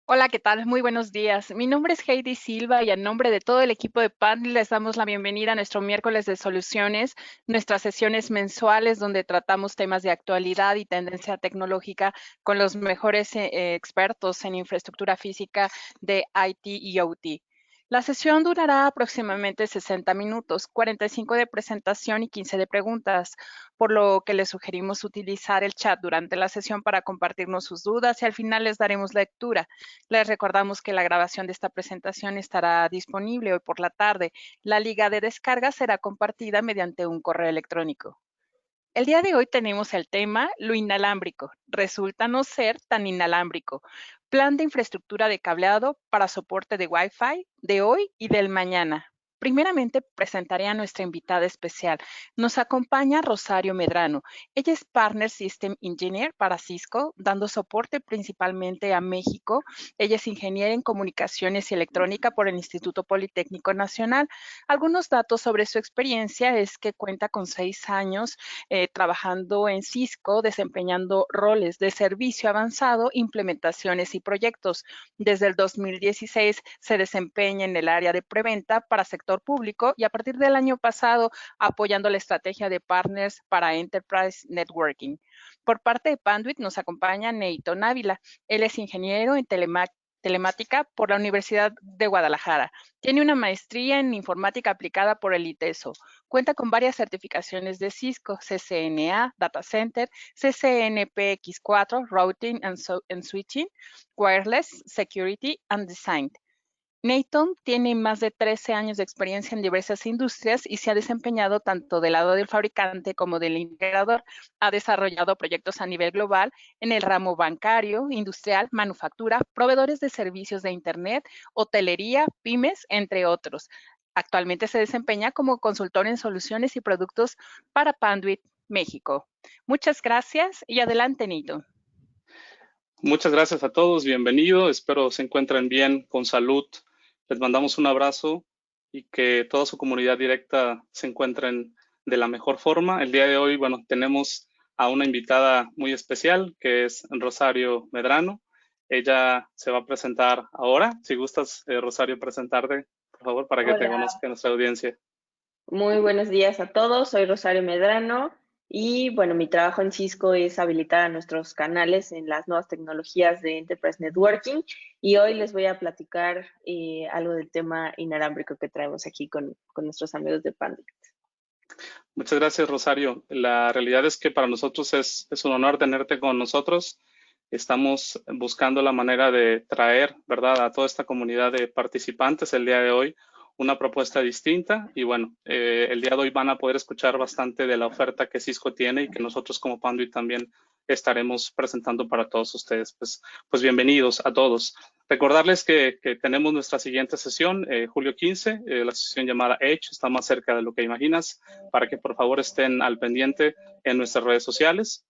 Hola, ¿qué tal? Muy buenos días. Mi nombre es Heidi Silva y en nombre de todo el equipo de PAN les damos la bienvenida a nuestro miércoles de soluciones, nuestras sesiones mensuales donde tratamos temas de actualidad y tendencia tecnológica con los mejores expertos en infraestructura física de IT y OT. La sesión durará aproximadamente 60 minutos, 45 de presentación y 15 de preguntas, por lo que les sugerimos utilizar el chat durante la sesión para compartirnos sus dudas y al final les daremos lectura. Les recordamos que la grabación de esta presentación estará disponible hoy por la tarde. La liga de descarga será compartida mediante un correo electrónico. El día de hoy tenemos el tema lo inalámbrico. Resulta no ser tan inalámbrico. Plan de infraestructura de cableado para soporte de Wi-Fi de hoy y del mañana. Primeramente presentaré a nuestra invitada especial. Nos acompaña Rosario Medrano. Ella es Partner System Engineer para Cisco, dando soporte principalmente a México. Ella es ingeniera en comunicaciones y electrónica por el Instituto Politécnico Nacional. Algunos datos sobre su experiencia es que cuenta con 6 años trabajando en Cisco, desempeñando roles de servicio avanzado, implementaciones y proyectos. Desde el 2016 se desempeña en el área de preventa para sector público y a partir del año pasado apoyando la estrategia de partners para Enterprise Networking. Por parte de Panduit nos acompaña Neito Ávila. Él es ingeniero en telemática por la Universidad de Guadalajara. Tiene una maestría en informática aplicada por el ITESO. Cuenta con varias certificaciones de Cisco, CCNA, Data Center, CCNPX4, Routing and Switching, Wireless, Security and Design. Nathan tiene más de 13 años de experiencia en diversas industrias y se ha desempeñado tanto del lado del fabricante como del integrador. Ha desarrollado proyectos a nivel global en el ramo bancario, industrial, manufactura, proveedores de servicios de Internet, hotelería, pymes, entre otros. Actualmente se desempeña como consultor en soluciones y productos para Panduit México. Muchas gracias y adelante, Nathan. Muchas gracias a todos, bienvenido, espero se encuentren bien, con salud. Les mandamos un abrazo y que toda su comunidad directa se encuentren de la mejor forma. El día de hoy, bueno, tenemos a una invitada muy especial que es Rosario Medrano. Ella se va a presentar ahora. Si gustas, Rosario, presentarte, por favor, para que te Hola, conozca nuestra audiencia. muy buenos días a todos. Soy Rosario Medrano y bueno, mi trabajo en Cisco es habilitar a nuestros canales en las nuevas tecnologías de Enterprise Networking y hoy les voy a platicar algo del tema inalámbrico que traemos aquí con nuestros amigos de Pandit. Muchas gracias, Rosario. La realidad es que para nosotros es un honor tenerte con nosotros. Estamos buscando la manera de traer, ¿verdad?, a toda esta comunidad de participantes el día de hoy una propuesta distinta y bueno, el día de hoy van a poder escuchar bastante de la oferta que Cisco tiene y que nosotros como Panduit también estaremos presentando para todos ustedes. Pues bienvenidos a todos. Recordarles que tenemos nuestra siguiente sesión, julio 15, la sesión llamada Edge, está más cerca de lo que imaginas, para que por favor estén al pendiente en nuestras redes sociales.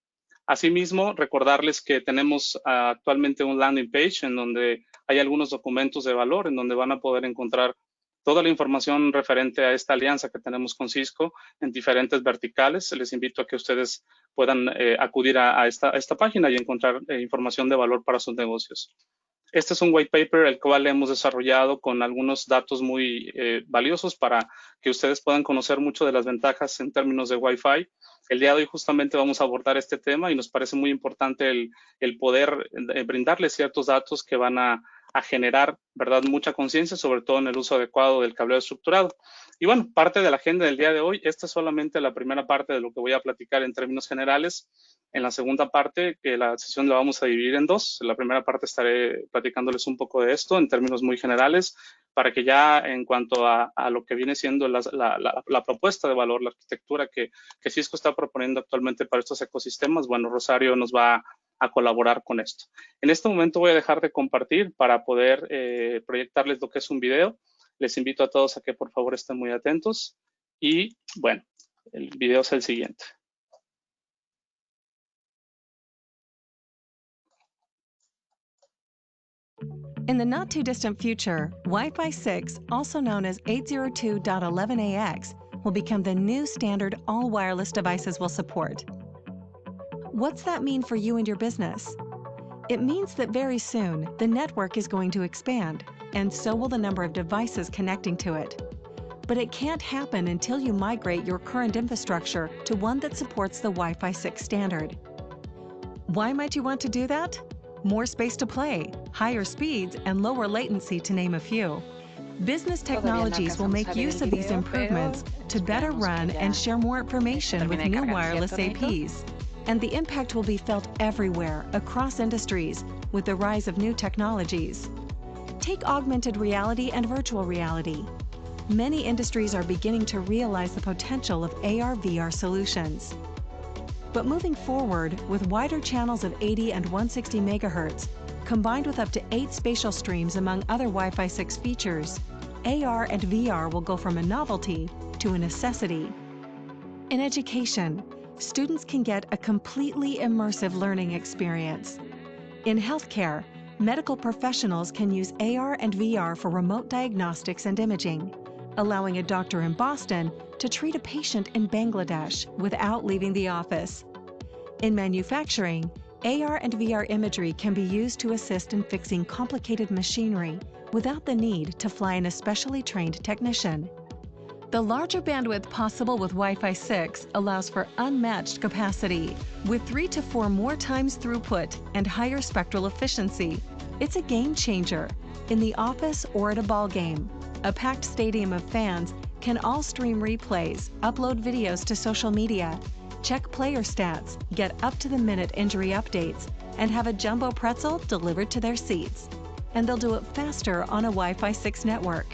Asimismo, recordarles que tenemos actualmente un landing page en donde hay algunos documentos de valor, en donde van a poder encontrar toda la información referente a esta alianza que tenemos con Cisco en diferentes verticales. Les invito a que ustedes puedan acudir a esta página y encontrar información de valor para sus negocios. Este es un white paper el cual hemos desarrollado con algunos datos muy valiosos para que ustedes puedan conocer mucho de las ventajas en términos de Wi-Fi. El día de hoy justamente vamos a abordar este tema y nos parece muy importante el poder brindarles ciertos datos que van a generar, ¿verdad?, mucha conciencia, sobre todo en el uso adecuado del cableado estructurado. Y bueno, parte de la agenda del día de hoy, esta es solamente la primera parte de lo que voy a platicar en términos generales. En la segunda parte, que la sesión la vamos a dividir en dos. En la primera parte estaré platicándoles un poco de esto en términos muy generales, para que ya en cuanto a lo que viene siendo la propuesta de valor, la arquitectura que Cisco está proponiendo actualmente para estos ecosistemas, bueno, Rosario nos va a colaborar con esto. En este momento voy a dejar de compartir para poder proyectarles lo que es un video. Les invito a todos a que por favor estén muy atentos y bueno, el video es el siguiente. In the not-too-distant future, Wi-Fi 6, also known as 802.11ax, will become the new standard all wireless devices will support. What's that mean for you and your business? It means that very soon, the network is going to expand, and so will the number of devices connecting to it. But it can't happen until you migrate your current infrastructure to one that supports the Wi-Fi 6 standard. Why might you want to do that? More space to play, higher speeds, and lower latency, to name a few. Business technologies will make use of these improvements to better run and share more information with new wireless APs. And the impact will be felt everywhere, across industries, with the rise of new technologies. Take augmented reality and virtual reality. Many industries are beginning to realize the potential of AR/VR solutions. But moving forward, with wider channels of 80 and 160 MHz, combined with up to 8 spatial streams among other Wi-Fi 6 features, AR and VR will go from a novelty to a necessity. In education, students can get a completely immersive learning experience. In healthcare, medical professionals can use AR and VR for remote diagnostics and imaging, allowing a doctor in Boston to treat a patient in Bangladesh without leaving the office. In manufacturing, AR and VR imagery can be used to assist in fixing complicated machinery without the need to fly an especially trained technician. The larger bandwidth possible with Wi-Fi 6 allows for unmatched capacity, with 3 to 4 more times throughput and higher spectral efficiency. It's a game changer. In the office or at a ball game, a packed stadium of fans can all stream replays, upload videos to social media, check player stats, get up-to-the-minute injury updates, and have a jumbo pretzel delivered to their seats. And they'll do it faster on a Wi-Fi 6 network.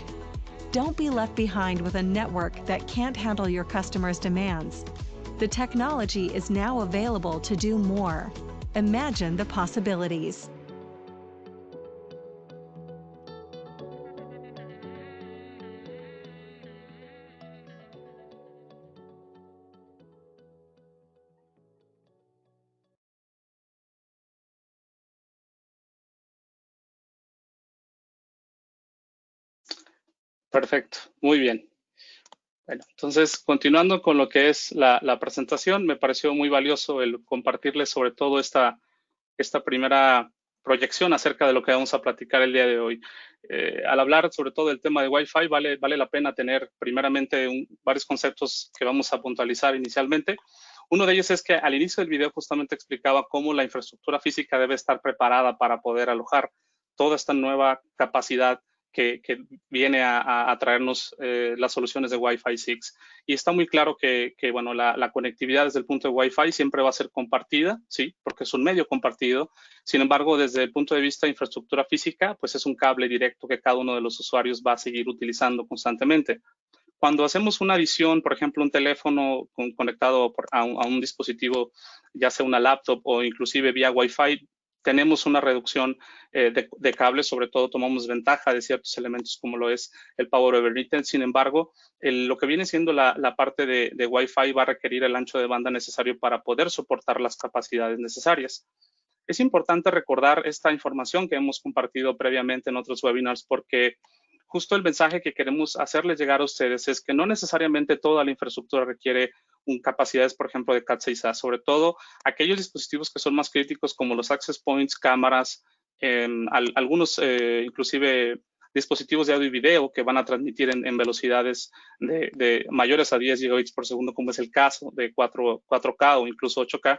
Don't be left behind with a network that can't handle your customers' demands. The technology is now available to do more. Imagine the possibilities. Perfecto, muy bien. Bueno, entonces, continuando con lo que es la presentación, me pareció muy valioso el compartirles sobre todo esta primera proyección acerca de lo que vamos a platicar el día de hoy. Al hablar sobre todo del tema de Wi-Fi, vale la pena tener primeramente varios conceptos que vamos a puntualizar inicialmente. Uno de ellos es que al inicio del video justamente explicaba cómo la infraestructura física debe estar preparada para poder alojar toda esta nueva capacidad que viene a traernos las soluciones de Wi-Fi 6. Y está muy claro que bueno, la conectividad desde el punto de Wi-Fi siempre va a ser compartida, ¿sí? Porque es un medio compartido. Sin embargo, desde el punto de vista de infraestructura física, pues es un cable directo que cada uno de los usuarios va a seguir utilizando constantemente. Cuando hacemos una adición, por ejemplo, un teléfono conectado a un dispositivo, ya sea una laptop o inclusive vía Wi-Fi, tenemos una reducción de cables, sobre todo tomamos ventaja de ciertos elementos como lo es el Power over Ethernet. Sin embargo, lo que viene siendo la parte de Wi-Fi va a requerir el ancho de banda necesario para poder soportar las capacidades necesarias. Es importante recordar esta información que hemos compartido previamente en otros webinars porque justo el mensaje que queremos hacerles llegar a ustedes es que no necesariamente toda la infraestructura requiere capacidades, por ejemplo, de Cat6a, sobre todo aquellos dispositivos que son más críticos como los access points, cámaras, algunos inclusive dispositivos de audio y video que van a transmitir en velocidades de mayores a 10 gigabits por segundo, como es el caso de 4K o incluso 8K,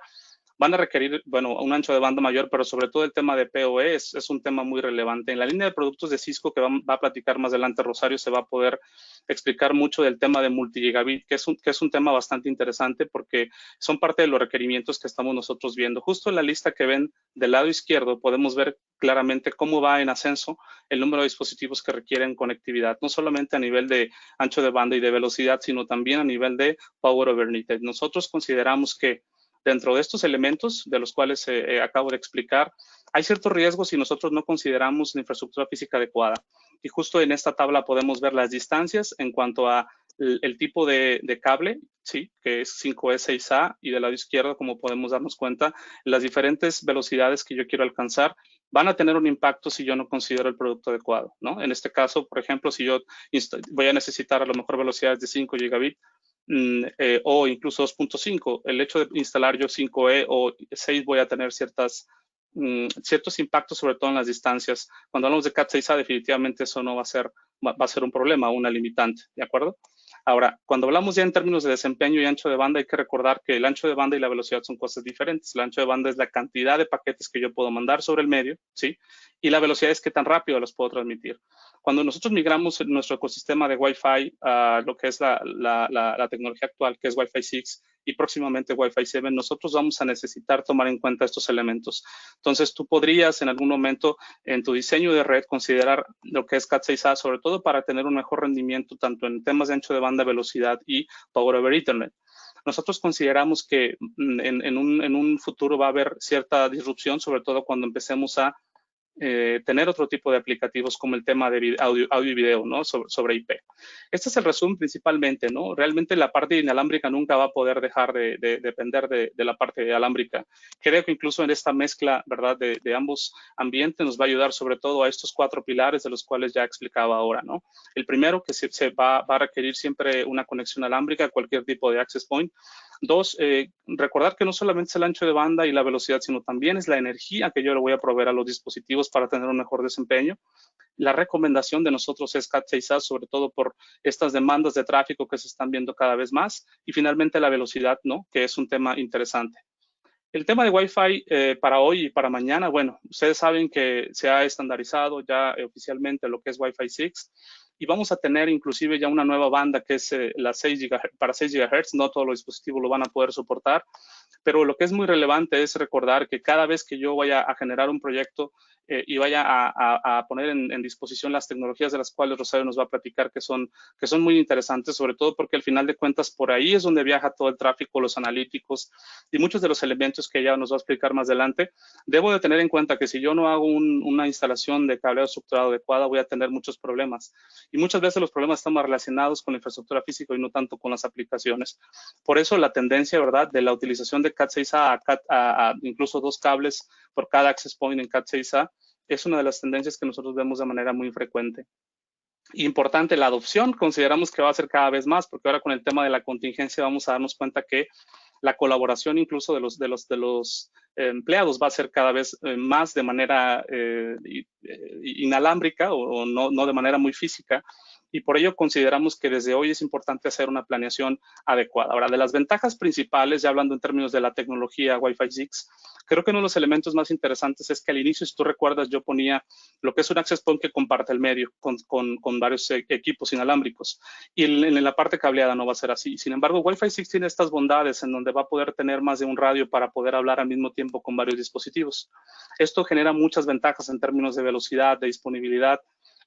van a requerir, bueno, un ancho de banda mayor, pero sobre todo el tema de PoE es un tema muy relevante. En la línea de productos de Cisco que va a platicar más adelante Rosario, se va a poder explicar mucho del tema de multigigabit, que es un tema bastante interesante porque son parte de los requerimientos que estamos nosotros viendo. Justo en la lista que ven del lado izquierdo podemos ver claramente cómo va en ascenso el número de dispositivos que requieren conectividad, no solamente a nivel de ancho de banda y de velocidad, sino también a nivel de Power over Ethernet. Nosotros consideramos que dentro de estos elementos de los cuales acabo de explicar, hay ciertos riesgos si nosotros no consideramos la infraestructura física adecuada. Y justo en esta tabla podemos ver las distancias en cuanto a el tipo de cable, ¿sí? Que es 5E, 6A, y del lado izquierdo, como podemos darnos cuenta, las diferentes velocidades que yo quiero alcanzar van a tener un impacto si yo no considero el producto adecuado, ¿no? En este caso, por ejemplo, si yo voy a necesitar a lo mejor velocidades de 5 gigabit, o incluso 2.5, el hecho de instalar yo 5E o 6 voy a tener ciertas ciertos impactos, sobre todo en las distancias. Cuando hablamos de Cat6a, definitivamente eso no va a ser un problema, una limitante, ¿de acuerdo? Ahora, cuando hablamos ya en términos de desempeño y ancho de banda, hay que recordar que el ancho de banda y la velocidad son cosas diferentes. El ancho de banda es la cantidad de paquetes que yo puedo mandar sobre el medio, ¿sí? Y la velocidad es qué tan rápido los puedo transmitir. Cuando nosotros migramos en nuestro ecosistema de Wi-Fi a lo que es la tecnología actual, que es Wi-Fi 6 y próximamente Wi-Fi 7, nosotros vamos a necesitar tomar en cuenta estos elementos. Entonces, tú podrías en algún momento en tu diseño de red considerar lo que es Cat6a, sobre todo para tener un mejor rendimiento tanto en temas de ancho de banda, velocidad y Power over Ethernet. Nosotros consideramos que en un futuro va a haber cierta disrupción, sobre todo cuando empecemos a tener otro tipo de aplicativos como el tema de audio y video, ¿no? Sobre IP. Este es el resumen principalmente, ¿no? Realmente la parte inalámbrica nunca va a poder dejar de depender de la parte alámbrica. Creo que incluso en esta mezcla, ¿verdad? De ambos ambientes nos va a ayudar sobre todo a estos 4 pilares de los cuales ya explicaba ahora, ¿no? El primero, que se va a requerir siempre una conexión alámbrica a cualquier tipo de access point. 2, recordar que no solamente es el ancho de banda y la velocidad, sino también es la energía que yo le voy a proveer a los dispositivos para tener un mejor desempeño. La recomendación de nosotros es Cat6a, sobre todo por estas demandas de tráfico que se están viendo cada vez más. Y finalmente la velocidad, ¿no? Que es un tema interesante. El tema de Wi-Fi para hoy y para mañana, bueno, ustedes saben que se ha estandarizado ya oficialmente lo que es Wi-Fi 6 y vamos a tener inclusive ya una nueva banda que es la 6 GHz, para 6 GHz, no todos los dispositivos lo van a poder soportar, pero lo que es muy relevante es recordar que cada vez que yo vaya a generar un proyecto y vaya a poner en disposición las tecnologías de las cuales Rosario nos va a platicar que son muy interesantes, sobre todo porque al final de cuentas por ahí es donde viaja todo el tráfico, los analíticos y muchos de los elementos que ella nos va a explicar más adelante. Debo de tener en cuenta que si yo no hago una instalación de cableado estructurado adecuada, voy a tener muchos problemas. Y muchas veces los problemas están más relacionados con la infraestructura física y no tanto con las aplicaciones. Por eso la tendencia, ¿verdad?, de la utilización de Cat6a a incluso 2 cables por cada access point en Cat6a es una de las tendencias que nosotros vemos de manera muy frecuente. Importante, la adopción consideramos que va a ser cada vez más, porque ahora con el tema de la contingencia vamos a darnos cuenta que la colaboración incluso de los empleados va a ser cada vez más de manera inalámbrica o no de manera muy física. Y por ello consideramos que desde hoy es importante hacer una planeación adecuada. Ahora, de las ventajas principales, ya hablando en términos de la tecnología Wi-Fi 6, creo que uno de los elementos más interesantes es que al inicio, si tú recuerdas, yo ponía lo que es un access point que comparte el medio con varios equipos inalámbricos. Y en la parte cableada no va a ser así. Sin embargo, Wi-Fi 6 tiene estas bondades en donde va a poder tener más de un radio para poder hablar al mismo tiempo con varios dispositivos. Esto genera muchas ventajas en términos de velocidad, de disponibilidad,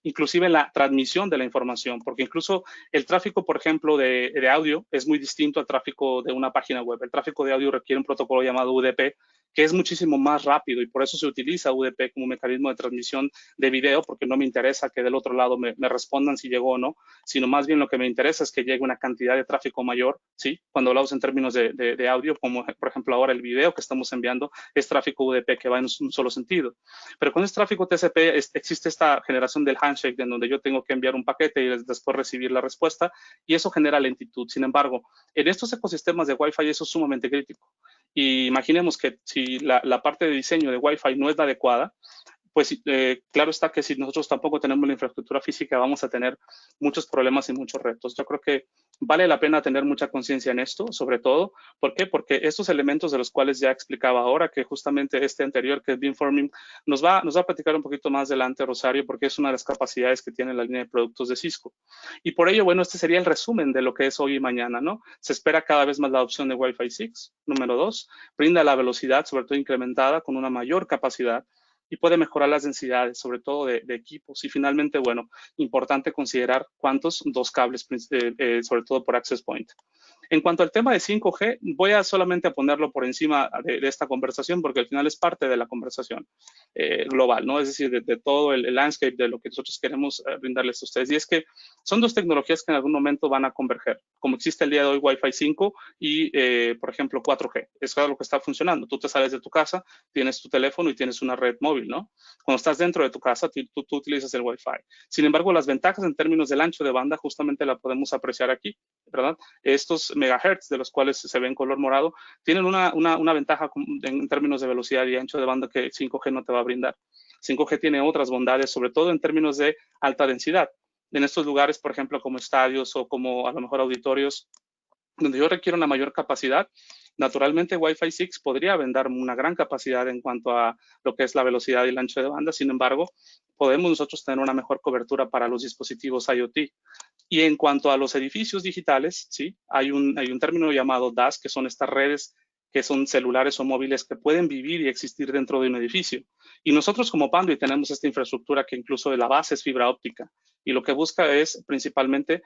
inclusive en la transmisión de la información, porque incluso el tráfico, por ejemplo, de audio es muy distinto al tráfico de una página web. El tráfico de audio requiere un protocolo llamado UDP, que es muchísimo más rápido y por eso se utiliza UDP como mecanismo de transmisión de video, porque no me interesa que del otro lado me respondan si llegó o no, sino más bien lo que me interesa es que llegue una cantidad de tráfico mayor, ¿sí? Cuando hablamos en términos de audio, como por ejemplo ahora el video que estamos enviando, es tráfico UDP que va en un solo sentido. Pero con este tráfico TCP existe esta generación del handshake en donde yo tengo que enviar un paquete y después recibir la respuesta y eso genera lentitud. Sin embargo, en estos ecosistemas de Wi-Fi eso es sumamente crítico. Y imaginemos que si la parte de diseño de Wi-Fi no es la adecuada, pues claro está que si nosotros tampoco tenemos la infraestructura física vamos a tener muchos problemas y muchos retos. Yo creo que vale la pena tener mucha conciencia en esto, sobre todo. ¿Por qué? Porque estos elementos de los cuales ya explicaba ahora, que justamente este anterior, que es beamforming, nos va a platicar un poquito más adelante Rosario, porque es una de las capacidades que tiene la línea de productos de Cisco. Y por ello, bueno, este sería el resumen de lo que es hoy y mañana, ¿no? Se espera cada vez más la adopción de Wi-Fi 6. Número 2, brinda la velocidad, sobre todo incrementada, con una mayor capacidad. Y puede mejorar las densidades, sobre todo de equipos. Y finalmente, bueno, importante considerar cuántos, 2 cables, sobre todo por access point. En cuanto al tema de 5G, voy a solamente ponerlo por encima de esta conversación porque al final es parte de la conversación global, ¿no? Es decir, de todo el landscape de lo que nosotros queremos brindarles a ustedes. Y es que son 2 tecnologías que en algún momento van a converger, como existe el día de hoy Wi-Fi 5 y, por ejemplo, 4G. Es claro lo que está funcionando. Tú te sales de tu casa, tienes tu teléfono y tienes una red móvil, ¿no? Cuando estás dentro de tu casa, tú utilizas el Wi-Fi. Sin embargo, las ventajas en términos del ancho de banda justamente la podemos apreciar aquí. ¿verdad? Estos megahertz de los cuales se ve en color morado tienen una ventaja en términos de velocidad y ancho de banda que 5G no te va a brindar. 5G tiene otras bondades, sobre todo en términos de alta densidad. En estos lugares, por ejemplo, como estadios o como a lo mejor auditorios, donde yo requiero una mayor capacidad, naturalmente Wi-Fi 6 podría brindar una gran capacidad en cuanto a lo que es la velocidad y el ancho de banda. Sin embargo, podemos nosotros tener una mejor cobertura para los dispositivos IoT. Y en cuanto a los edificios digitales, ¿sí? Hay un término llamado DAS, que son estas redes que son celulares o móviles que pueden vivir y existir dentro de un edificio. Y nosotros como Panduit tenemos esta infraestructura que incluso de la base es fibra óptica. Y lo que busca es principalmente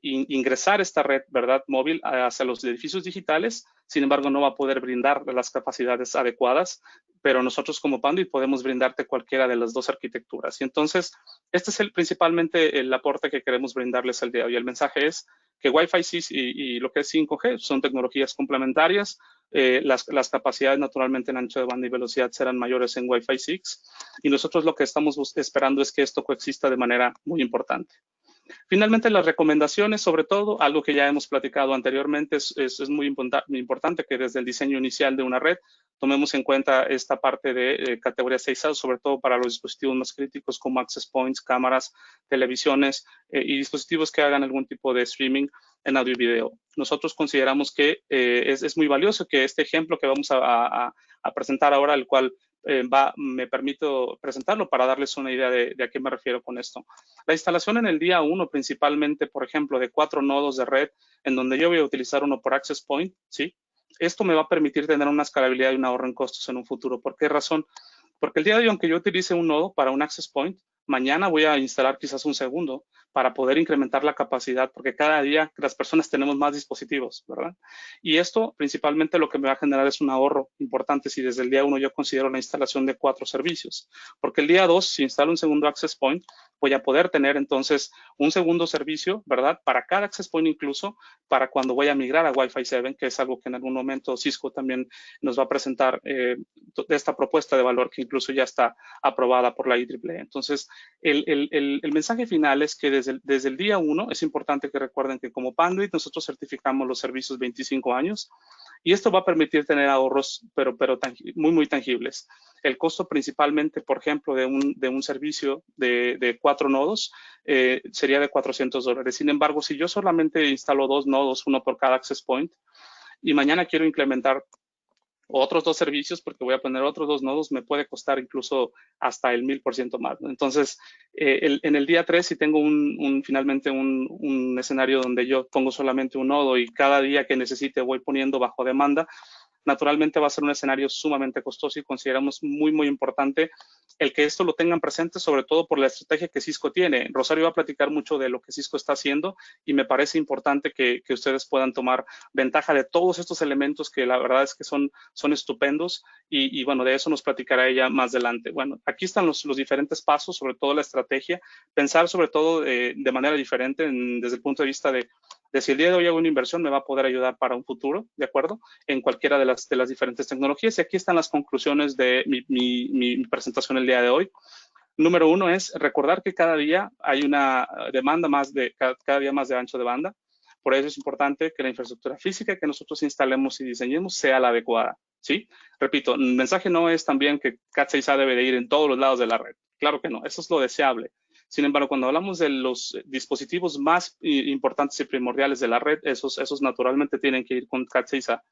ingresar esta red, ¿verdad?, móvil hacia los edificios digitales. Sin embargo, no va a poder brindar las capacidades adecuadas, pero nosotros como Panduit podemos brindarte cualquiera de las dos arquitecturas. Y entonces, este es principalmente el aporte que queremos brindarles el día de hoy. El mensaje es que Wi-Fi 6 y lo que es 5G son tecnologías complementarias. Las capacidades naturalmente en ancho de banda y velocidad serán mayores en Wi-Fi 6 y nosotros lo que estamos esperando es que esto coexista de manera muy importante. Finalmente, las recomendaciones, sobre todo, algo que ya hemos platicado anteriormente, es muy importante que desde el diseño inicial de una red tomemos en cuenta esta parte de categoría 6A, sobre todo para los dispositivos más críticos como access points, cámaras, televisiones y dispositivos que hagan algún tipo de streaming en audio y video. Nosotros consideramos que es muy valioso que este ejemplo que vamos a presentar ahora, el cual me permito presentarlo para darles una idea de a qué me refiero con esto. La instalación en el día 1, principalmente, por ejemplo, de 4 nodos de red, en donde yo voy a utilizar uno por access point, ¿sí? Esto me va a permitir tener una escalabilidad y un ahorro en costos en un futuro. ¿Por qué razón? Porque el día de hoy, aunque yo utilice un nodo para un access point, mañana voy a instalar quizás un segundo para poder incrementar la capacidad, porque cada día las personas tenemos más dispositivos, ¿verdad? Y esto principalmente lo que me va a generar es un ahorro importante si desde el día 1 yo considero la instalación de 4 servicios. Porque el día 2, si instalo un segundo access point, voy a poder tener entonces un segundo servicio, ¿verdad? Para cada access point incluso, para cuando voy a migrar a Wi-Fi 7, que es algo que en algún momento Cisco también nos va a presentar de esta propuesta de valor que incluso ya está aprobada por la IEEE. Entonces, el mensaje final es que desde el día 1 es importante que recuerden que como Panduit nosotros certificamos los servicios 25 años y esto va a permitir tener ahorros, pero muy tangibles. El costo principalmente, por ejemplo, de un servicio de 4 nodos sería de $400. Sin embargo, si yo solamente instalo 2 nodos, uno por cada access point, y mañana quiero implementar otros 2 servicios, porque voy a poner otros 2 nodos, me puede costar incluso hasta el 1000% más, ¿no? Entonces, en el día 3, si tengo finalmente un escenario donde yo pongo solamente un nodo y cada día que necesite voy poniendo bajo demanda, naturalmente va a ser un escenario sumamente costoso y consideramos muy importante el que esto lo tengan presente, sobre todo por la estrategia que Cisco tiene. Rosario va a platicar mucho de lo que Cisco está haciendo y me parece importante que ustedes puedan tomar ventaja de todos estos elementos que la verdad es que son estupendos y bueno, de eso nos platicará ella más adelante. Bueno, aquí están los diferentes pasos, sobre todo la estrategia, pensar sobre todo de manera diferente desde el punto de vista de si el día de hoy hago una inversión me va a poder ayudar para un futuro, ¿de acuerdo? En cualquiera de las diferentes tecnologías. Y aquí están las conclusiones de mi presentación el día de hoy. Número 1 es recordar que cada día hay una demanda cada día más de ancho de banda. Por eso es importante que la infraestructura física que nosotros instalemos y diseñemos sea la adecuada, ¿sí? Repito, el mensaje no es también que Cat6a debe de ir en todos los lados de la red. Claro que no, eso es lo deseable. Sin embargo, cuando hablamos de los dispositivos más importantes y primordiales de la red, esos naturalmente tienen que ir con Cat6a.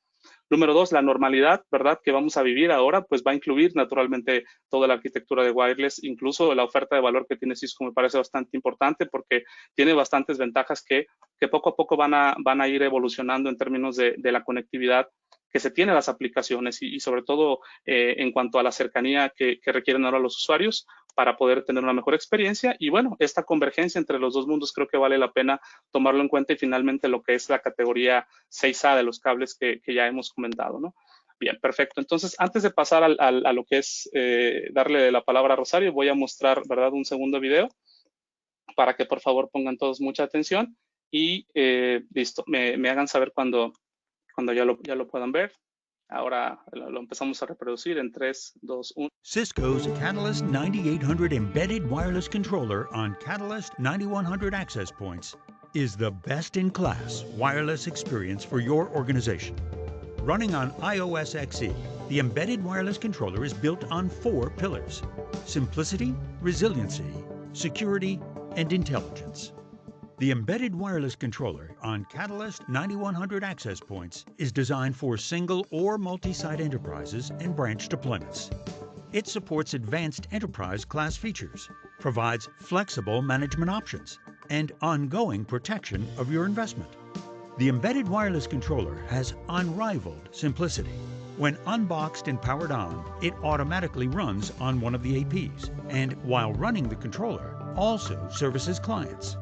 Número 2, la normalidad, ¿verdad? Que vamos a vivir ahora, pues va a incluir naturalmente toda la arquitectura de wireless, incluso la oferta de valor que tiene Cisco me parece bastante importante porque tiene bastantes ventajas que poco a poco van a ir evolucionando en términos de la conectividad que se tiene a las aplicaciones y sobre todo en cuanto a la cercanía que requieren ahora los usuarios para poder tener una mejor experiencia. Y bueno, esta convergencia entre los dos mundos creo que vale la pena tomarlo en cuenta y finalmente lo que es la categoría 6A de los cables que ya hemos comentado, ¿no? Bien, perfecto. Entonces, antes de pasar a lo que es darle la palabra a Rosario, voy a mostrar, ¿verdad?, un segundo video para que por favor pongan todos mucha atención y listo, me hagan saber cuando ya lo puedan ver. Ahora lo empezamos a reproducir en 3, 2, 1. Cisco's Catalyst 9800 embedded wireless controller on Catalyst 9100 access points is the best-in-class wireless experience for your organization. Running on iOS XE, the embedded wireless controller is built on 4 pillars: simplicity, resiliency, security, and intelligence. The embedded wireless controller on Catalyst 9100 access points is designed for single or multi-site enterprises and branch deployments. It supports advanced enterprise class features, provides flexible management options, and ongoing protection of your investment. The embedded wireless controller has unrivaled simplicity. When unboxed and powered on, it automatically runs on one of the APs, and while running the controller, also services clients.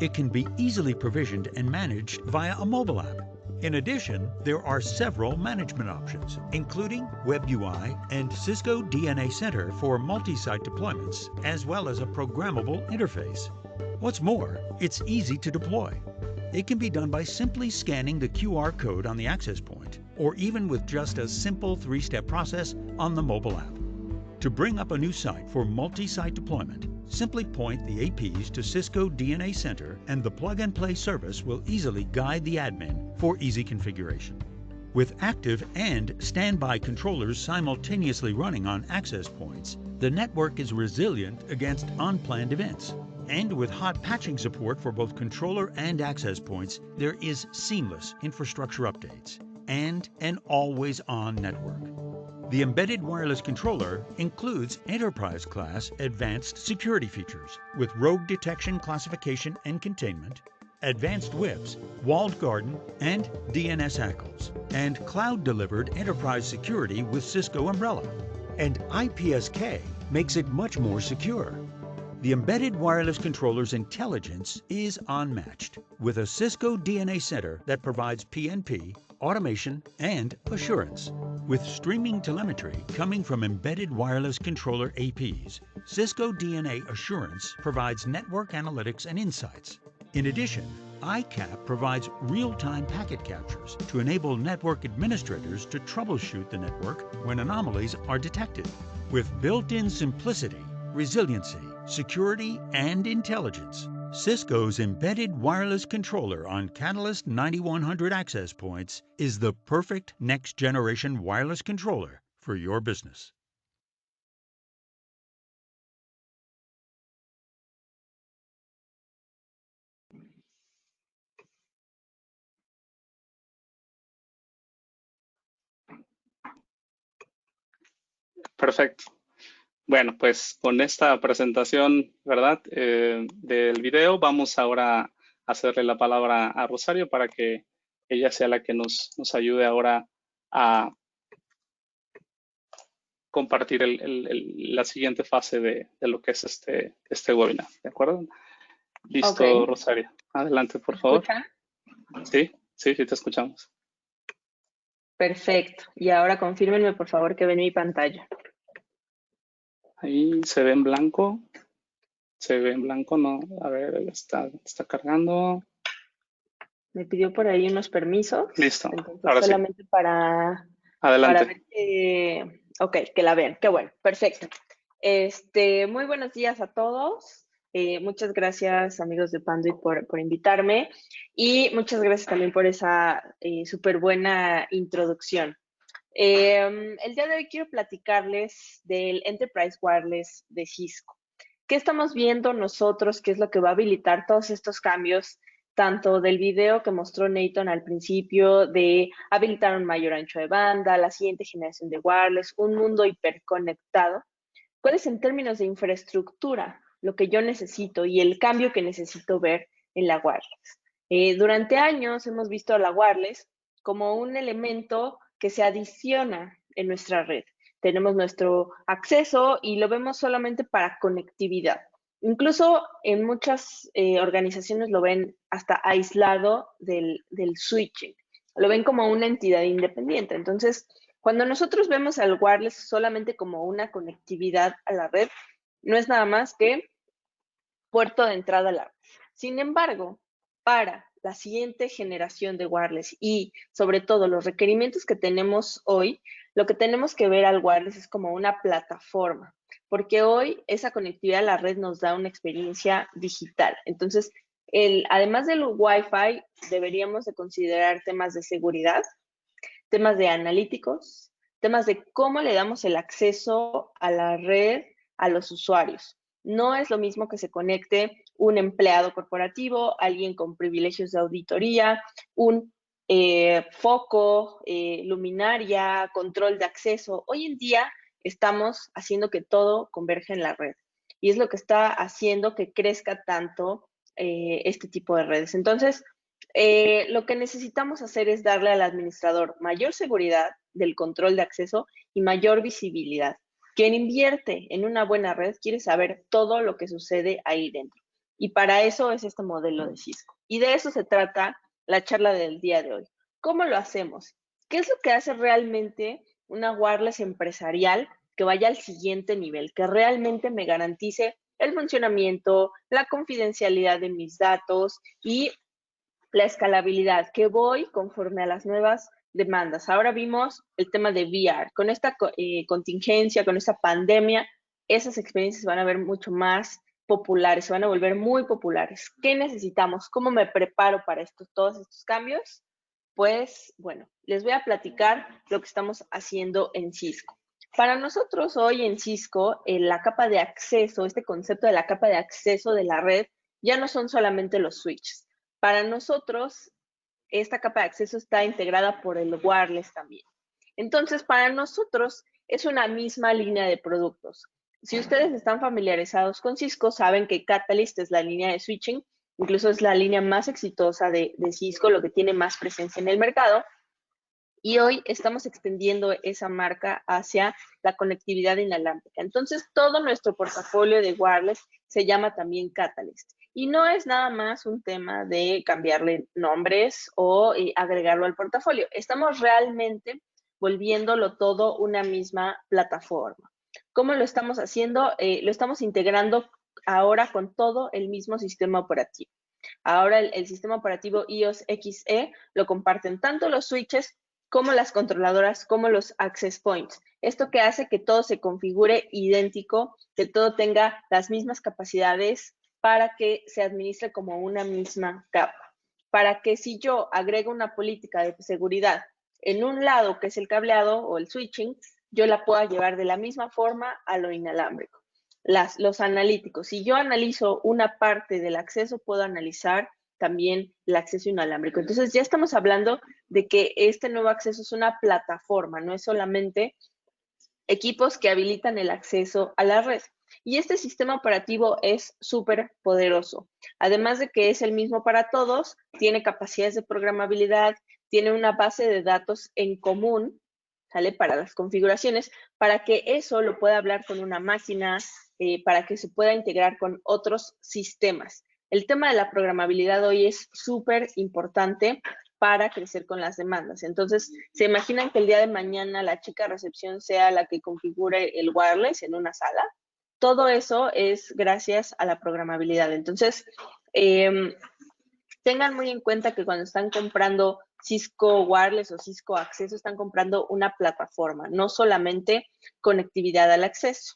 It can be easily provisioned and managed via a mobile app. In addition, there are several management options, including Web UI and Cisco DNA Center for multi-site deployments, as well as a programmable interface. What's more, it's easy to deploy. It can be done by simply scanning the QR code on the access point, or even with just a simple 3-step process on the mobile app. To bring up a new site for multi-site deployment, simply point the APs to Cisco DNA Center and the plug-and-play service will easily guide the admin for easy configuration. With active and standby controllers simultaneously running on access points, the network is resilient against unplanned events. And with hot patching support for both controller and access points, there is seamless infrastructure updates and an always-on network. The embedded wireless controller includes enterprise-class advanced security features with rogue detection, classification, and containment, advanced WIPs, walled garden, and DNS hackles, and cloud-delivered enterprise security with Cisco Umbrella. And IPSK makes it much more secure. The embedded wireless controller's intelligence is unmatched, with a Cisco DNA Center that provides PNP, automation, and assurance. With streaming telemetry coming from embedded wireless controller APs, Cisco DNA Assurance provides network analytics and insights. In addition, ICAP provides real-time packet captures to enable network administrators to troubleshoot the network when anomalies are detected. With built-in simplicity, resiliency, security, and intelligence, Cisco's embedded wireless controller on Catalyst 9100 access points is the perfect next-generation wireless controller for your business. Perfecto. Bueno, pues con esta presentación, ¿verdad? Del video, vamos ahora a hacerle la palabra a Rosario para que ella sea la que nos ayude ahora a compartir la siguiente fase de lo que es este webinar, ¿de acuerdo? Listo, Okay. Rosario. Adelante, por favor. ¿Escuchan? Sí, te escuchamos. Perfecto. Y ahora confírmenme, por favor, que ven mi pantalla. Ahí se ve en blanco. Se ve en blanco, no. A ver, está cargando. Me pidió por ahí unos permisos. Listo. Entonces, Ahora solamente sí. para Adelante. ver que... Ok, que la vean. Qué bueno. Perfecto. Muy buenos días a todos. Muchas gracias, amigos de Panduit, por invitarme. Y muchas gracias también por esa súper buena introducción. El día de hoy quiero platicarles del Enterprise Wireless de Cisco. ¿Qué estamos viendo nosotros? ¿Qué es lo que va a habilitar todos estos cambios? Tanto del video que mostró Nathan al principio de habilitar un mayor ancho de banda, la siguiente generación de wireless, un mundo hiperconectado. ¿Cuál es en términos de infraestructura lo que yo necesito y el cambio que necesito ver en la wireless? Durante años hemos visto a la wireless como un elemento que se adiciona en nuestra red. Tenemos nuestro acceso y lo vemos solamente para conectividad. Incluso en muchas organizaciones lo ven hasta aislado del switching. Lo ven como una entidad independiente. Entonces, cuando nosotros vemos al wireless solamente como una conectividad a la red, no es nada más que puerto de entrada a la red. Sin embargo, para la siguiente generación de wireless y sobre todo los requerimientos que tenemos hoy, lo que tenemos que ver al wireless es como una plataforma, porque hoy esa conectividad a la red nos da una experiencia digital. Entonces, Además del Wi-Fi, deberíamos de considerar temas de seguridad, temas de analíticos, temas de cómo le damos el acceso a la red a los usuarios. No es lo mismo que se conecte un empleado corporativo, alguien con privilegios de auditoría, un foco, luminaria, control de acceso. Hoy en día estamos haciendo que todo converge en la red y es lo que está haciendo que crezca tanto este tipo de redes. Entonces, lo que necesitamos hacer es darle al administrador mayor seguridad del control de acceso y mayor visibilidad. Quien invierte en una buena red quiere saber todo lo que sucede ahí dentro. Y para eso es este modelo de Cisco. Y de eso se trata la charla del día de hoy. ¿Cómo lo hacemos? ¿Qué es lo que hace realmente una wireless empresarial que vaya al siguiente nivel, que realmente me garantice el funcionamiento, la confidencialidad de mis datos y la escalabilidad, que voy conforme a las nuevas demandas? Ahora vimos el tema de VR. Con esta contingencia, con esta pandemia, esas experiencias van a ver mucho más populares, se van a volver muy populares. ¿Qué necesitamos? ¿Cómo me preparo para todos estos cambios? Pues, bueno, les voy a platicar lo que estamos haciendo en Cisco. Para nosotros hoy en Cisco, la capa de acceso, este concepto de la capa de acceso de la red, ya no son solamente los switches. Para nosotros, esta capa de acceso está integrada por el wireless también. Entonces, para nosotros es una misma línea de productos. Si ustedes están familiarizados con Cisco, saben que Catalyst es la línea de switching, incluso es la línea más exitosa de Cisco, lo que tiene más presencia en el mercado. Y hoy estamos extendiendo esa marca hacia la conectividad inalámbrica. Entonces, todo nuestro portafolio de wireless se llama también Catalyst. Y no es nada más un tema de cambiarle nombres o agregarlo al portafolio. Estamos realmente volviéndolo todo una misma plataforma. ¿Cómo lo estamos haciendo? Lo estamos integrando ahora con todo el mismo sistema operativo. Ahora el sistema operativo iOS XE lo comparten tanto los switches como las controladoras, como los access points. Esto que hace que todo se configure idéntico, que todo tenga las mismas capacidades para que se administre como una misma capa. Para que si yo agrego una política de seguridad en un lado, que es el cableado o el switching, yo la pueda llevar de la misma forma a lo inalámbrico. Los analíticos. Si yo analizo una parte del acceso, puedo analizar también el acceso inalámbrico. Entonces, ya estamos hablando de que este nuevo acceso es una plataforma, no es solamente equipos que habilitan el acceso a la red. Y este sistema operativo es súper poderoso. Además de que es el mismo para todos, tiene capacidades de programabilidad, tiene una base de datos en común, ¿sale? Para las configuraciones, para que eso lo pueda hablar con una máquina, para que se pueda integrar con otros sistemas. El tema de la programabilidad hoy es súper importante para crecer con las demandas. Entonces, ¿se imaginan que el día de mañana la chica de recepción sea la que configure el wireless en una sala? Todo eso es gracias a la programabilidad. Entonces, tengan muy en cuenta que cuando están comprando Cisco Wireless o Cisco Acceso, están comprando una plataforma, no solamente conectividad al acceso.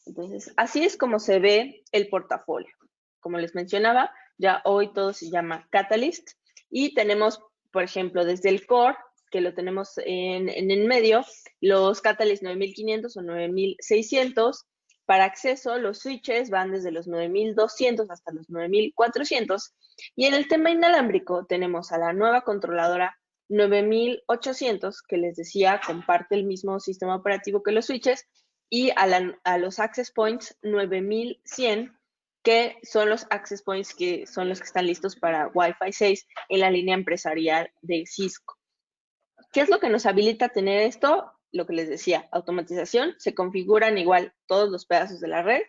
Entonces, así es como se ve el portafolio. Como les mencionaba, ya hoy todo se llama Catalyst y tenemos, por ejemplo, desde el core, que lo tenemos en el medio, los Catalyst 9500 o 9600. Para acceso, los switches van desde los 9200 hasta los 9400. Y en el tema inalámbrico tenemos a la nueva controladora 9800, que les decía, comparte el mismo sistema operativo que los switches, y a los access points 9100, que son los access points que son los que están listos para Wi-Fi 6 en la línea empresarial de Cisco. ¿Qué es lo que nos habilita tener esto? Lo que les decía, automatización, se configuran igual todos los pedazos de la red,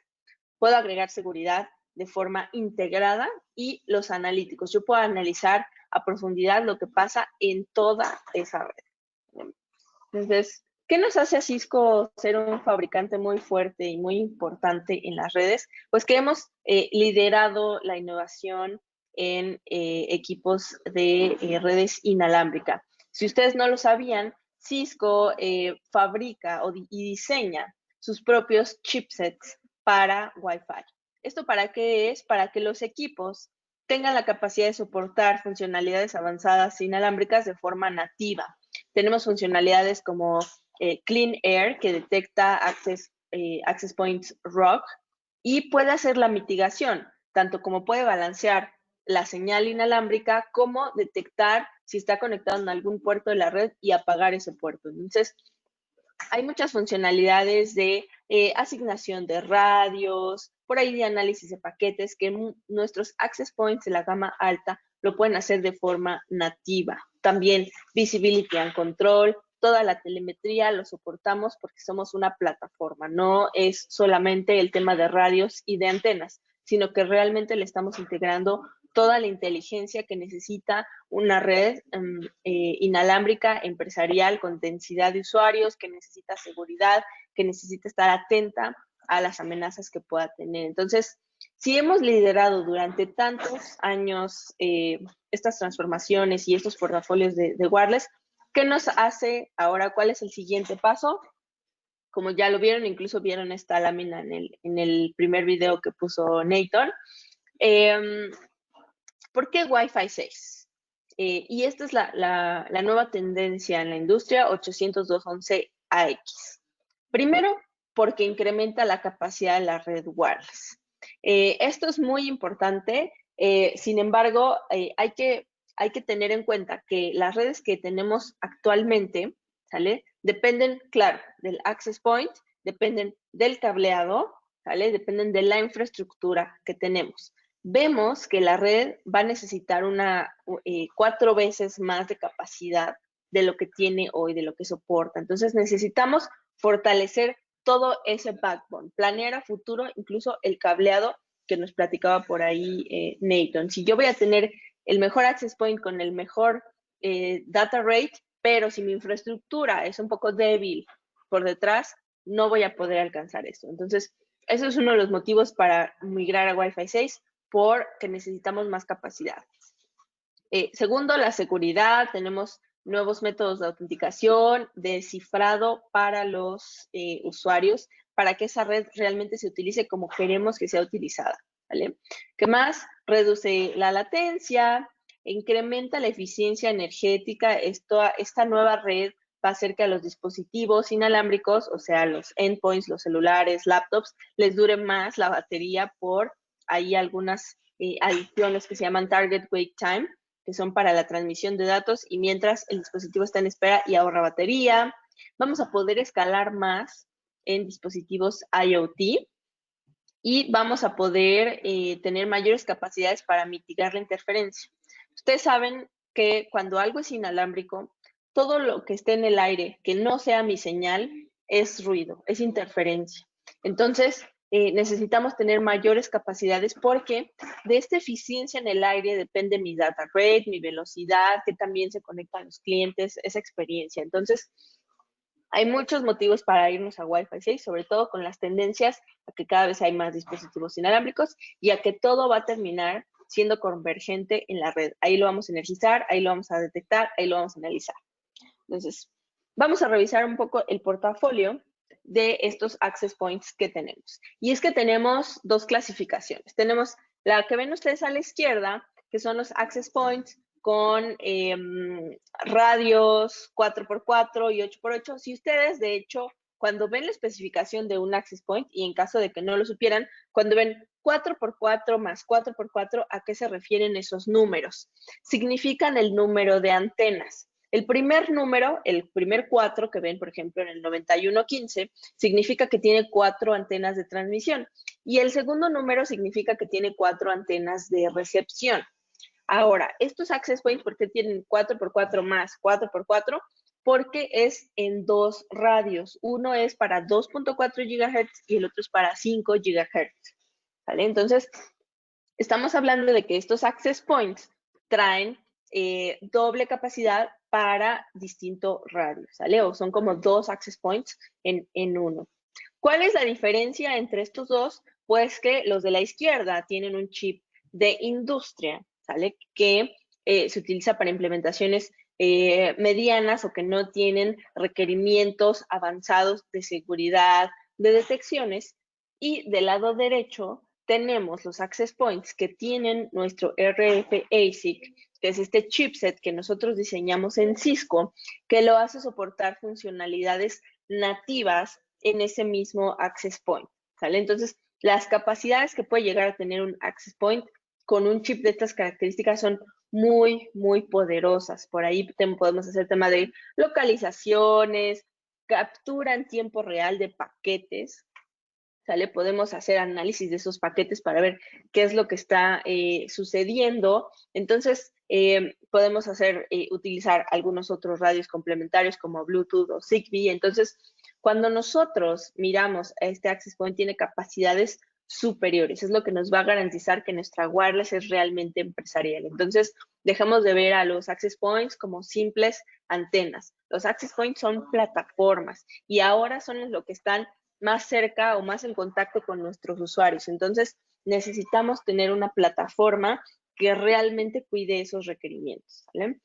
puedo agregar seguridad de forma integrada y los analíticos. Yo puedo analizar a profundidad lo que pasa en toda esa red. Entonces, ¿qué nos hace a Cisco ser un fabricante muy fuerte y muy importante en las redes? Pues que hemos liderado la innovación en equipos de redes inalámbricas. Si ustedes no lo sabían, Cisco fabrica y diseña sus propios chipsets para Wi-Fi. ¿Esto para qué es? Para que los equipos tengan la capacidad de soportar funcionalidades avanzadas inalámbricas de forma nativa. Tenemos funcionalidades como Clean Air, que detecta access points ROG y puede hacer la mitigación, tanto como puede balancear la señal inalámbrica como detectar si está conectado en algún puerto de la red y apagar ese puerto. Entonces, hay muchas funcionalidades de asignación de radios, por ahí de análisis de paquetes, que nuestros access points de la gama alta lo pueden hacer de forma nativa. También visibility and control, toda la telemetría lo soportamos porque somos una plataforma, no es solamente el tema de radios y de antenas, sino que realmente le estamos integrando toda la inteligencia que necesita una red inalámbrica empresarial con densidad de usuarios, que necesita seguridad, que necesita estar atenta a las amenazas que pueda tener. Entonces, si hemos liderado durante tantos años estas transformaciones y estos portafolios de wireless, ¿qué nos hace ahora? ¿Cuál es el siguiente paso? Como ya lo vieron, incluso vieron esta lámina en el primer video que puso Nathan. ¿Por qué Wi-Fi 6? Y esta es la nueva tendencia en la industria 802.11ax. Primero, porque incrementa la capacidad de la red wireless. Esto es muy importante, sin embargo, hay que tener en cuenta que las redes que tenemos actualmente, ¿sale? Dependen, claro, del access point, dependen del cableado, ¿sale? Dependen de la infraestructura que tenemos. Vemos que la red va a necesitar 4 veces más de capacidad de lo que tiene hoy, de lo que soporta. Entonces necesitamos fortalecer todo ese backbone, planear a futuro, incluso el cableado que nos platicaba por ahí Nathan. Si yo voy a tener el mejor access point con el mejor data rate, pero si mi infraestructura es un poco débil por detrás, no voy a poder alcanzar esto. Entonces, eso es uno de los motivos para migrar a Wi-Fi 6, porque necesitamos más capacidad. Segundo, la seguridad. Tenemos nuevos métodos de autenticación, de cifrado para los usuarios, para que esa red realmente se utilice como queremos que sea utilizada, ¿vale? ¿Qué más? Reduce la latencia, incrementa la eficiencia energética. Esta nueva red va a hacer que a los dispositivos inalámbricos, o sea, los endpoints, los celulares, laptops, les dure más la batería por ahí algunas adiciones que se llaman Target Wake Time, que son para la transmisión de datos y mientras el dispositivo está en espera y ahorra batería. Vamos a poder escalar más en dispositivos IoT y vamos a poder tener mayores capacidades para mitigar la interferencia. Ustedes saben que cuando algo es inalámbrico, todo lo que esté en el aire que no sea mi señal es ruido, es interferencia. Entonces, necesitamos tener mayores capacidades porque de esta eficiencia en el aire depende mi data rate, mi velocidad, que también se conectan los clientes, esa experiencia. Entonces, hay muchos motivos para irnos a Wi-Fi 6, sobre todo con las tendencias a que cada vez hay más dispositivos inalámbricos y a que todo va a terminar siendo convergente en la red. Ahí lo vamos a energizar, ahí lo vamos a detectar, ahí lo vamos a analizar. Entonces, vamos a revisar un poco el portafolio de estos access points que tenemos. Y es que tenemos dos clasificaciones. Tenemos la que ven ustedes a la izquierda, que son los access points con radios 4x4 y 8x8. Si ustedes, de hecho, cuando ven la especificación de un access point, y en caso de que no lo supieran, cuando ven 4x4 más 4x4, ¿a qué se refieren esos números? Significan el número de antenas. El primer número, el primer 4 que ven, por ejemplo, en el 9115, significa que tiene 4 antenas de transmisión. Y el segundo número significa que tiene 4 antenas de recepción. Ahora, estos access points, ¿por qué tienen 4x4 más 4x4? Porque es en 2 radios. Uno es para 2.4 GHz y el otro es para 5 GHz. ¿Vale? Entonces, estamos hablando de que estos access points traen doble capacidad para distinto radio, ¿sale? O son como 2 access points en uno. ¿Cuál es la diferencia entre estos dos? Pues que los de la izquierda tienen un chip de industria, ¿sale? Que se utiliza para implementaciones medianas o que no tienen requerimientos avanzados de seguridad, de detecciones. Y del lado derecho tenemos los access points que tienen nuestro RF ASIC, que es este chipset que nosotros diseñamos en Cisco, que lo hace soportar funcionalidades nativas en ese mismo access point, ¿sale? Entonces, las capacidades que puede llegar a tener un access point con un chip de estas características son muy, muy poderosas. Por ahí podemos hacer tema de localizaciones, captura en tiempo real de paquetes, ¿sale? Podemos hacer análisis de esos paquetes para ver qué es lo que está sucediendo. Entonces, podemos utilizar algunos otros radios complementarios como Bluetooth o Zigbee. Entonces, cuando nosotros miramos a este access point, tiene capacidades superiores. Es lo que nos va a garantizar que nuestra wireless es realmente empresarial. Entonces, dejamos de ver a los access points como simples antenas. Los access points son plataformas y ahora son lo que están más cerca o más en contacto con nuestros usuarios. Entonces, necesitamos tener una plataforma que realmente cuide esos requerimientos, ¿vale?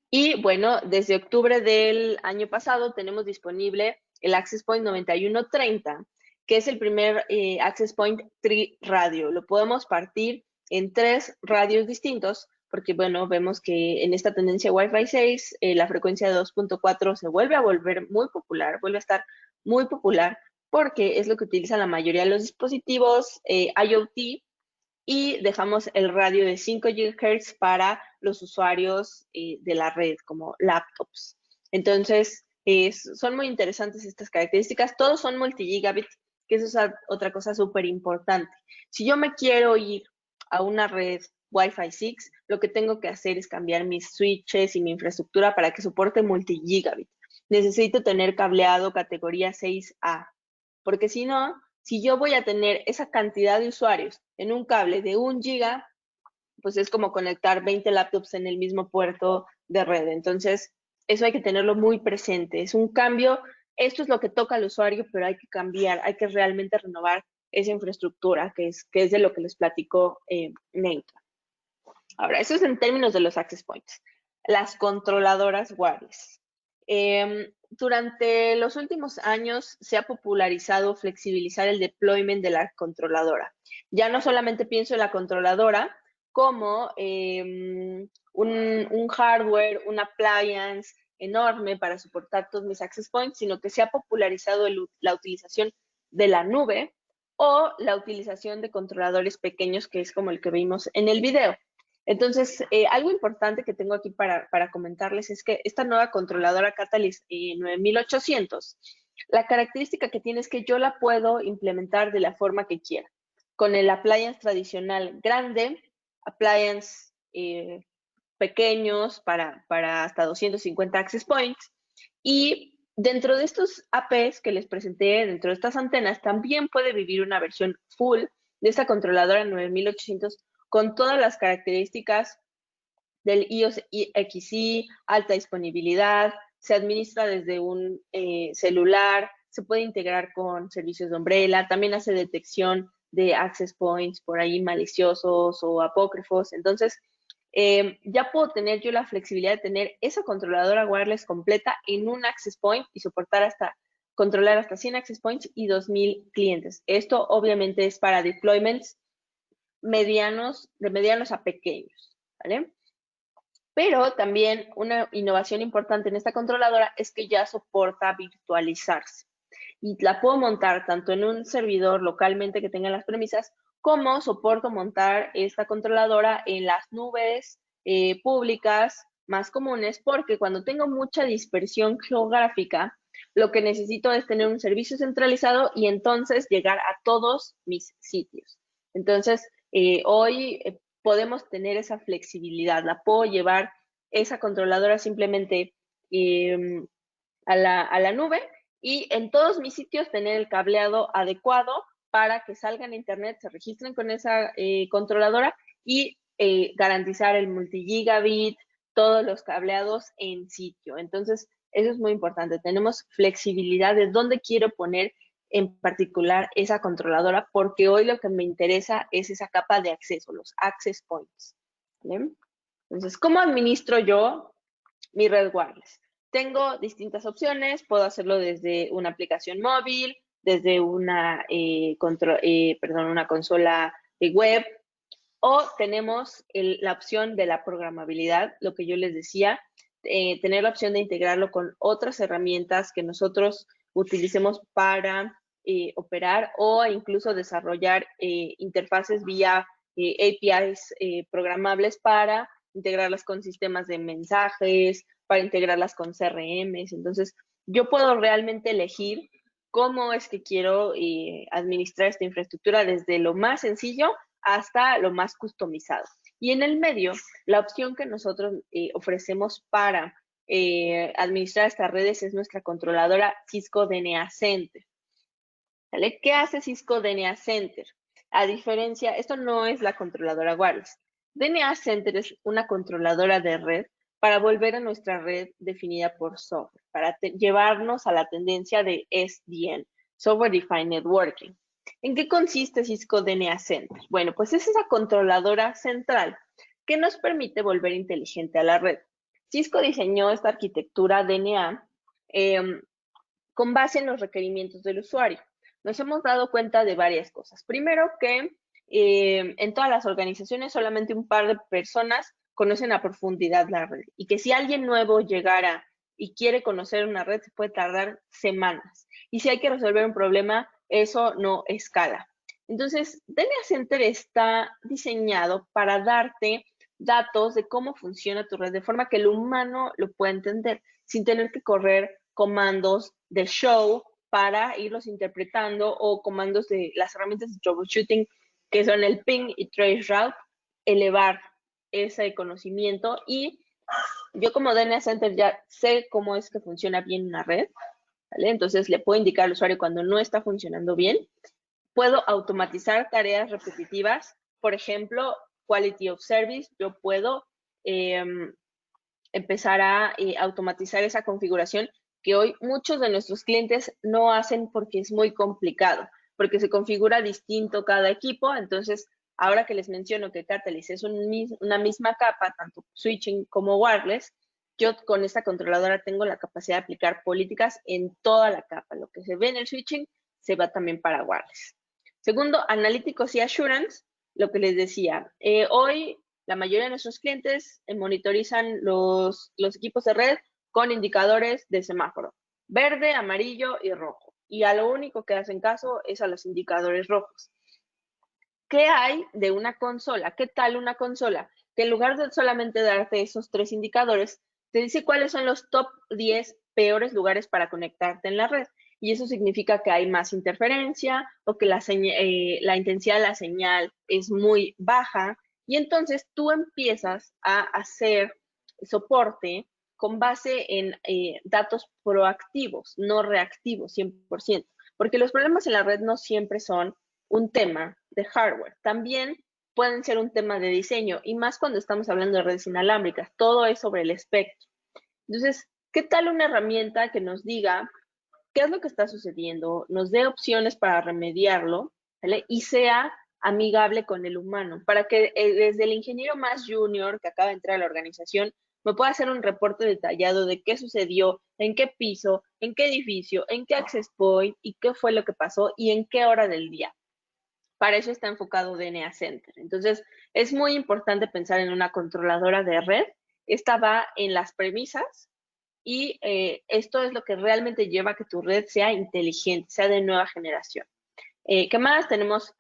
Y bueno, desde octubre del año pasado tenemos disponible el Access Point 9130, que es el primer Access Point tri-radio. Lo podemos partir en 3 radios distintos, porque bueno, vemos que en esta tendencia Wi-Fi 6, la frecuencia de 2.4 se vuelve a volver muy popular, vuelve a estar muy popular, porque es lo que utilizan la mayoría de los dispositivos IoT, y dejamos el radio de 5 GHz para los usuarios de la red, como laptops. Entonces, son muy interesantes estas características. Todos son multigigabit, que eso es otra cosa súper importante. Si yo me quiero ir a una red Wi-Fi 6, lo que tengo que hacer es cambiar mis switches y mi infraestructura para que soporte multigigabit. Necesito tener cableado categoría 6A, porque si no, si yo voy a tener esa cantidad de usuarios en un cable de 1 giga, pues es como conectar 20 laptops en el mismo puerto de red. Entonces, eso hay que tenerlo muy presente. Es un cambio, esto es lo que toca al usuario, pero hay que cambiar, hay que realmente renovar esa infraestructura, que es de lo que les platicó Neito. Ahora, eso es en términos de los access points. Las controladoras wireless. Durante los últimos años se ha popularizado flexibilizar el deployment de la controladora. Ya no solamente pienso en la controladora como un hardware, un appliance enorme para soportar todos mis access points, sino que se ha popularizado la utilización de la nube o la utilización de controladores pequeños, que es como el que vimos en el video. Entonces, algo importante que tengo aquí para comentarles es que esta nueva controladora Catalyst 9800, la característica que tiene es que yo la puedo implementar de la forma que quiera. Con el appliance tradicional grande, appliance pequeños para hasta 250 access points. Y dentro de estos APs que les presenté, dentro de estas antenas, también puede vivir una versión full de esta controladora 9800 con todas las características del iOS XE, alta disponibilidad, se administra desde un celular, se puede integrar con servicios de Umbrella, también hace detección de access points por ahí maliciosos o apócrifos. Entonces, ya puedo tener yo la flexibilidad de tener esa controladora wireless completa en un access point y controlar hasta 100 access points y 2000 clientes. Esto obviamente es para deployments de medianos a pequeños, ¿vale? Pero también una innovación importante en esta controladora es que ya soporta virtualizarse. Y la puedo montar tanto en un servidor localmente que tenga las premisas, como soporto montar esta controladora en las nubes públicas más comunes, porque cuando tengo mucha dispersión geográfica, lo que necesito es tener un servicio centralizado y entonces llegar a todos mis sitios. Entonces, hoy podemos tener esa flexibilidad. La puedo llevar esa controladora simplemente a la nube y en todos mis sitios tener el cableado adecuado para que salgan a internet, se registren con esa controladora y garantizar el multigigabit, todos los cableados en sitio. Entonces, eso es muy importante. Tenemos flexibilidad de dónde quiero poner en particular esa controladora, porque hoy lo que me interesa es esa capa de acceso, los access points. ¿Vale? Entonces, ¿cómo administro yo mi red wireless? Tengo distintas opciones, puedo hacerlo desde una aplicación móvil, desde una, una consola web, o tenemos la opción de la programabilidad, lo que yo les decía, tener la opción de integrarlo con otras herramientas que nosotros utilicemos para operar o incluso desarrollar interfaces vía APIs programables para integrarlas con sistemas de mensajes, para integrarlas con CRMs. Entonces, yo puedo realmente elegir cómo es que quiero administrar esta infraestructura desde lo más sencillo hasta lo más customizado. Y en el medio, la opción que nosotros ofrecemos para administrar estas redes es nuestra controladora Cisco DNA Center. ¿Vale? ¿Qué hace Cisco DNA Center? A diferencia, esto no es la controladora wireless. DNA Center es una controladora de red para volver a nuestra red definida por software, para llevarnos a la tendencia de SDN, Software Defined Networking. ¿En qué consiste Cisco DNA Center? Bueno, pues es esa controladora central que nos permite volver inteligente a la red. Cisco diseñó esta arquitectura DNA con base en los requerimientos del usuario. Nos hemos dado cuenta de varias cosas. Primero, que en todas las organizaciones solamente un par de personas conocen a profundidad la red y que si alguien nuevo llegara y quiere conocer una red, se puede tardar semanas. Y si hay que resolver un problema, eso no escala. Entonces, DNA Center está diseñado para darte datos de cómo funciona tu red, de forma que el humano lo pueda entender, sin tener que correr comandos de show para irlos interpretando o comandos de las herramientas de troubleshooting, que son el ping y traceroute, elevar ese conocimiento. Y yo como DNA Center ya sé cómo es que funciona bien una red, ¿vale? Entonces le puedo indicar al usuario cuando no está funcionando bien. Puedo automatizar tareas repetitivas, por ejemplo, Quality of Service. Yo puedo empezar a automatizar esa configuración que hoy muchos de nuestros clientes no hacen porque es muy complicado, porque se configura distinto cada equipo. Entonces, ahora que les menciono que Catalyst es una misma capa, tanto switching como wireless, yo con esta controladora tengo la capacidad de aplicar políticas en toda la capa. Lo que se ve en el switching se va también para wireless. Segundo, analíticos y assurance, lo que les decía. Hoy la mayoría de nuestros clientes monitorizan los equipos de red con indicadores de semáforo, verde, amarillo y rojo. Y a lo único que hacen caso es a los indicadores rojos. ¿Qué hay de una consola? ¿Qué tal una consola? Que en lugar de solamente darte esos 3 indicadores, te dice cuáles son los top 10 peores lugares para conectarte en la red. Y eso significa que hay más interferencia o que la intensidad de la señal es muy baja. Y entonces tú empiezas a hacer soporte con base en datos proactivos, no reactivos 100%. Porque los problemas en la red no siempre son un tema de hardware. También pueden ser un tema de diseño, y más cuando estamos hablando de redes inalámbricas. Todo es sobre el espectro. Entonces, ¿qué tal una herramienta que nos diga qué es lo que está sucediendo, nos dé opciones para remediarlo, ¿vale? Y sea amigable con el humano, para que desde el ingeniero más junior que acaba de entrar a la organización me pueda hacer un reporte detallado de qué sucedió, en qué piso, en qué edificio, en qué access point y qué fue lo que pasó y en qué hora del día. Para eso está enfocado DNA Center. Entonces, es muy importante pensar en una controladora de red. Esta va en las premisas y esto es lo que realmente lleva a que tu red sea inteligente, sea de nueva generación. ¿Qué más? Tenemos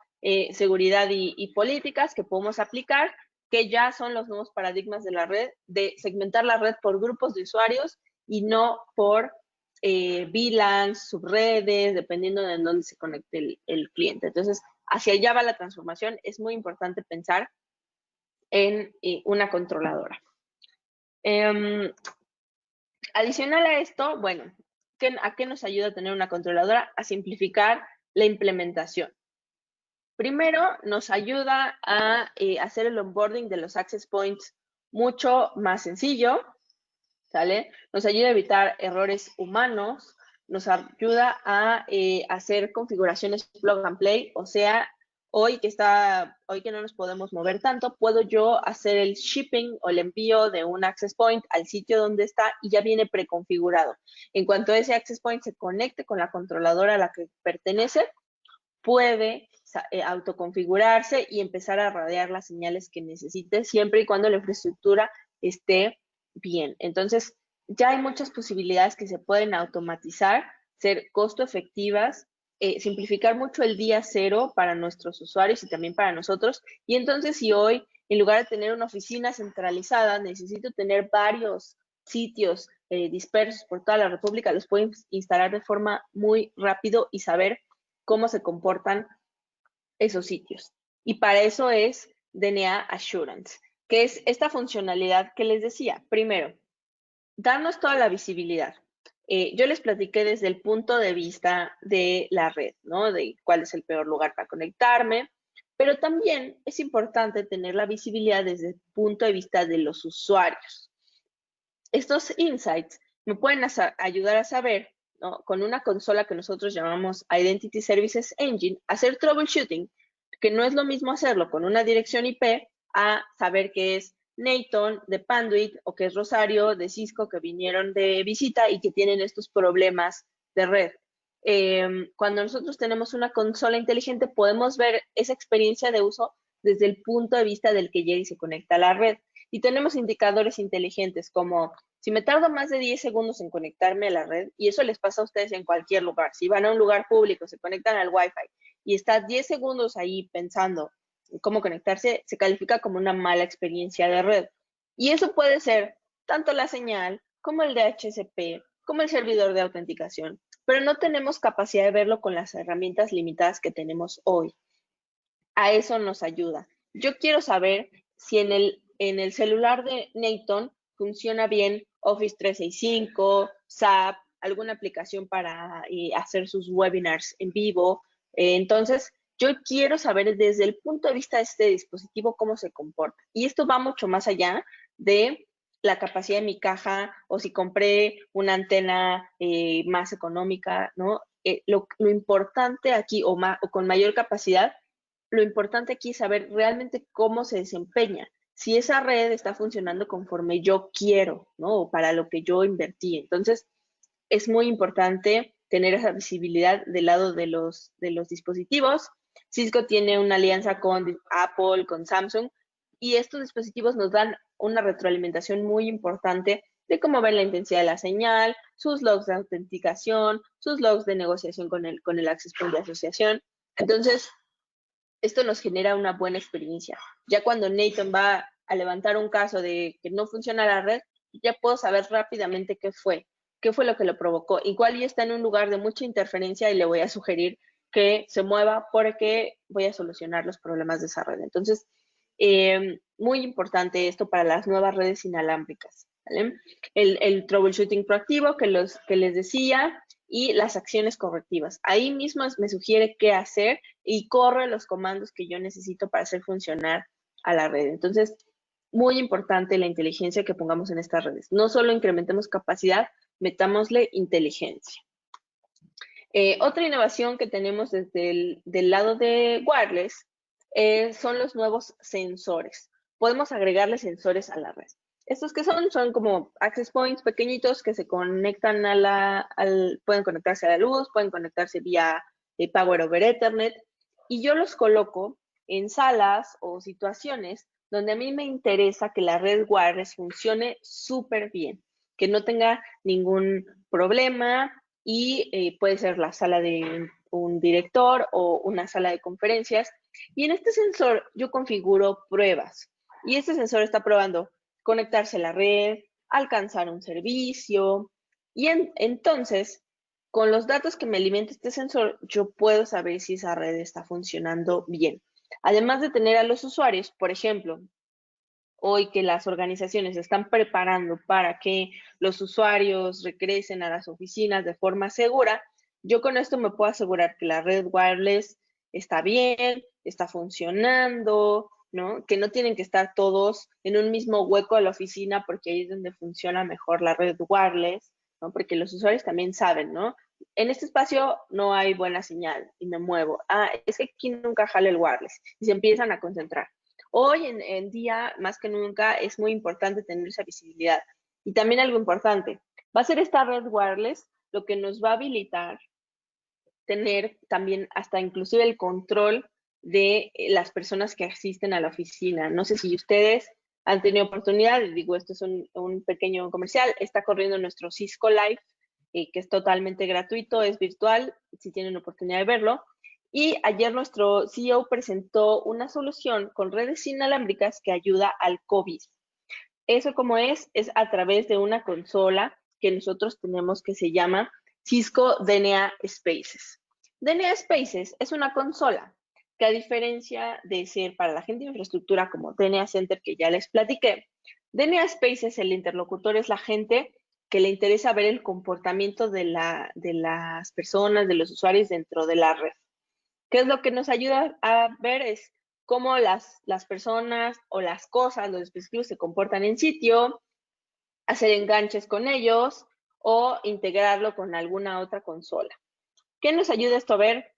seguridad y políticas que podemos aplicar, que ya son los nuevos paradigmas de la red, de segmentar la red por grupos de usuarios y no por VLANs, subredes, dependiendo de dónde se conecte el cliente. Entonces, hacia allá va la transformación. Es muy importante pensar en una controladora. Adicional a esto, bueno, ¿a qué nos ayuda a tener una controladora? A simplificar la implementación. Primero, nos ayuda a hacer el onboarding de los access points mucho más sencillo, ¿sale? Nos ayuda a evitar errores humanos, nos ayuda a hacer configuraciones plug and play, o sea, hoy que no nos podemos mover tanto, puedo yo hacer el shipping o el envío de un access point al sitio donde está y ya viene preconfigurado. En cuanto ese access point se conecte con la controladora a la que pertenece, puede autoconfigurarse y empezar a radiar las señales que necesite, siempre y cuando la infraestructura esté bien. Entonces, ya hay muchas posibilidades que se pueden automatizar, ser costo efectivas, simplificar mucho el día cero para nuestros usuarios y también para nosotros. Y entonces, si hoy, en lugar de tener una oficina centralizada, necesito tener varios sitios dispersos por toda la República, los puedo instalar de forma muy rápido y saber cómo se comportan esos sitios. Y para eso es DNA Assurance, que es esta funcionalidad que les decía. Primero, darnos toda la visibilidad. Yo les platiqué desde el punto de vista de la red, ¿no? De cuál es el peor lugar para conectarme, pero también es importante tener la visibilidad desde el punto de vista de los usuarios. Estos insights me pueden ayudar a saber, ¿no? Con una consola que nosotros llamamos Identity Services Engine, hacer troubleshooting, que no es lo mismo hacerlo con una dirección IP a saber que es Nathan de Panduit o que es Rosario de Cisco que vinieron de visita y que tienen estos problemas de red. Cuando nosotros tenemos una consola inteligente, podemos ver esa experiencia de uso desde el punto de vista del que llega y se conecta a la red. Y tenemos indicadores inteligentes como si me tardo más de 10 segundos en conectarme a la red, y eso les pasa a ustedes en cualquier lugar, si van a un lugar público, se conectan al Wi-Fi y está 10 segundos ahí pensando en cómo conectarse, se califica como una mala experiencia de red. Y eso puede ser tanto la señal como el DHCP, como el servidor de autenticación, pero no tenemos capacidad de verlo con las herramientas limitadas que tenemos hoy. A eso nos ayuda. Yo quiero saber si en el celular de Nathan funciona bien Office 365, SAP, alguna aplicación para hacer sus webinars en vivo. Entonces, yo quiero saber desde el punto de vista de este dispositivo cómo se comporta. Y esto va mucho más allá de la capacidad de mi caja o si compré una antena más económica, ¿no? Lo importante aquí o con mayor capacidad, lo importante aquí es saber realmente cómo se desempeña, si esa red está funcionando conforme yo quiero, ¿no? O para lo que yo invertí. Entonces, es muy importante tener esa visibilidad del lado de los dispositivos. Cisco tiene una alianza con Apple, con Samsung, y estos dispositivos nos dan una retroalimentación muy importante de cómo ven la intensidad de la señal, sus logs de autenticación, sus logs de negociación con el access point de asociación. Entonces, esto nos genera una buena experiencia. Ya cuando Nathan va a levantar un caso de que no funciona la red, ya puedo saber rápidamente qué fue lo que lo provocó. Igual ya está en un lugar de mucha interferencia y le voy a sugerir que se mueva porque voy a solucionar los problemas de esa red. Entonces, muy importante esto para las nuevas redes inalámbricas, ¿vale? El troubleshooting proactivo que les decía, y las acciones correctivas. Ahí mismo me sugiere qué hacer y corre los comandos que yo necesito para hacer funcionar a la red. Entonces, muy importante la inteligencia que pongamos en estas redes. No solo incrementemos capacidad, metámosle inteligencia. Otra innovación que tenemos desde del lado de wireless son los nuevos sensores. Podemos agregarle sensores a la red. Estos que son como access points pequeñitos que se conectan pueden conectarse a la luz, pueden conectarse vía Power over Ethernet, y yo los coloco en salas o situaciones donde a mí me interesa que la red wireless funcione súper bien, que no tenga ningún problema, y puede ser la sala de un director o una sala de conferencias. Y en este sensor yo configuro pruebas, y este sensor está probando conectarse a la red, alcanzar un servicio, y entonces, con los datos que me alimenta este sensor, yo puedo saber si esa red está funcionando bien. Además de tener a los usuarios, por ejemplo, hoy que las organizaciones se están preparando para que los usuarios regresen a las oficinas de forma segura, yo con esto me puedo asegurar que la red wireless está bien, está funcionando, ¿no? Que no tienen que estar todos en un mismo hueco de la oficina porque ahí es donde funciona mejor la red wireless, ¿no? Porque los usuarios también saben, ¿no? en este espacio no hay buena señal y me muevo. Ah, es que aquí nunca jala el wireless y se empiezan a concentrar. Hoy en día, más que nunca, es muy importante tener esa visibilidad. Y también algo importante, va a ser esta red wireless lo que nos va a habilitar tener también hasta inclusive el control de las personas que asisten a la oficina. No sé si ustedes han tenido oportunidad, digo, esto es un pequeño comercial, está corriendo nuestro Cisco Live, que es totalmente gratuito, es virtual, si tienen oportunidad de verlo. Y ayer nuestro CEO presentó una solución con redes inalámbricas que ayuda al COVID. Eso como es a través de una consola que nosotros tenemos que se llama Cisco DNA Spaces. DNA Spaces es una consola que, a diferencia de ser para la gente de infraestructura como DNA Center, que ya les platiqué, DNA Spaces, el interlocutor es la gente que le interesa ver el comportamiento de las personas, de los usuarios dentro de la red. ¿Qué es lo que nos ayuda a ver? Es cómo las personas o las cosas, los dispositivos se comportan en sitio, hacer enganches con ellos o integrarlo con alguna otra consola. ¿Qué nos ayuda esto a ver?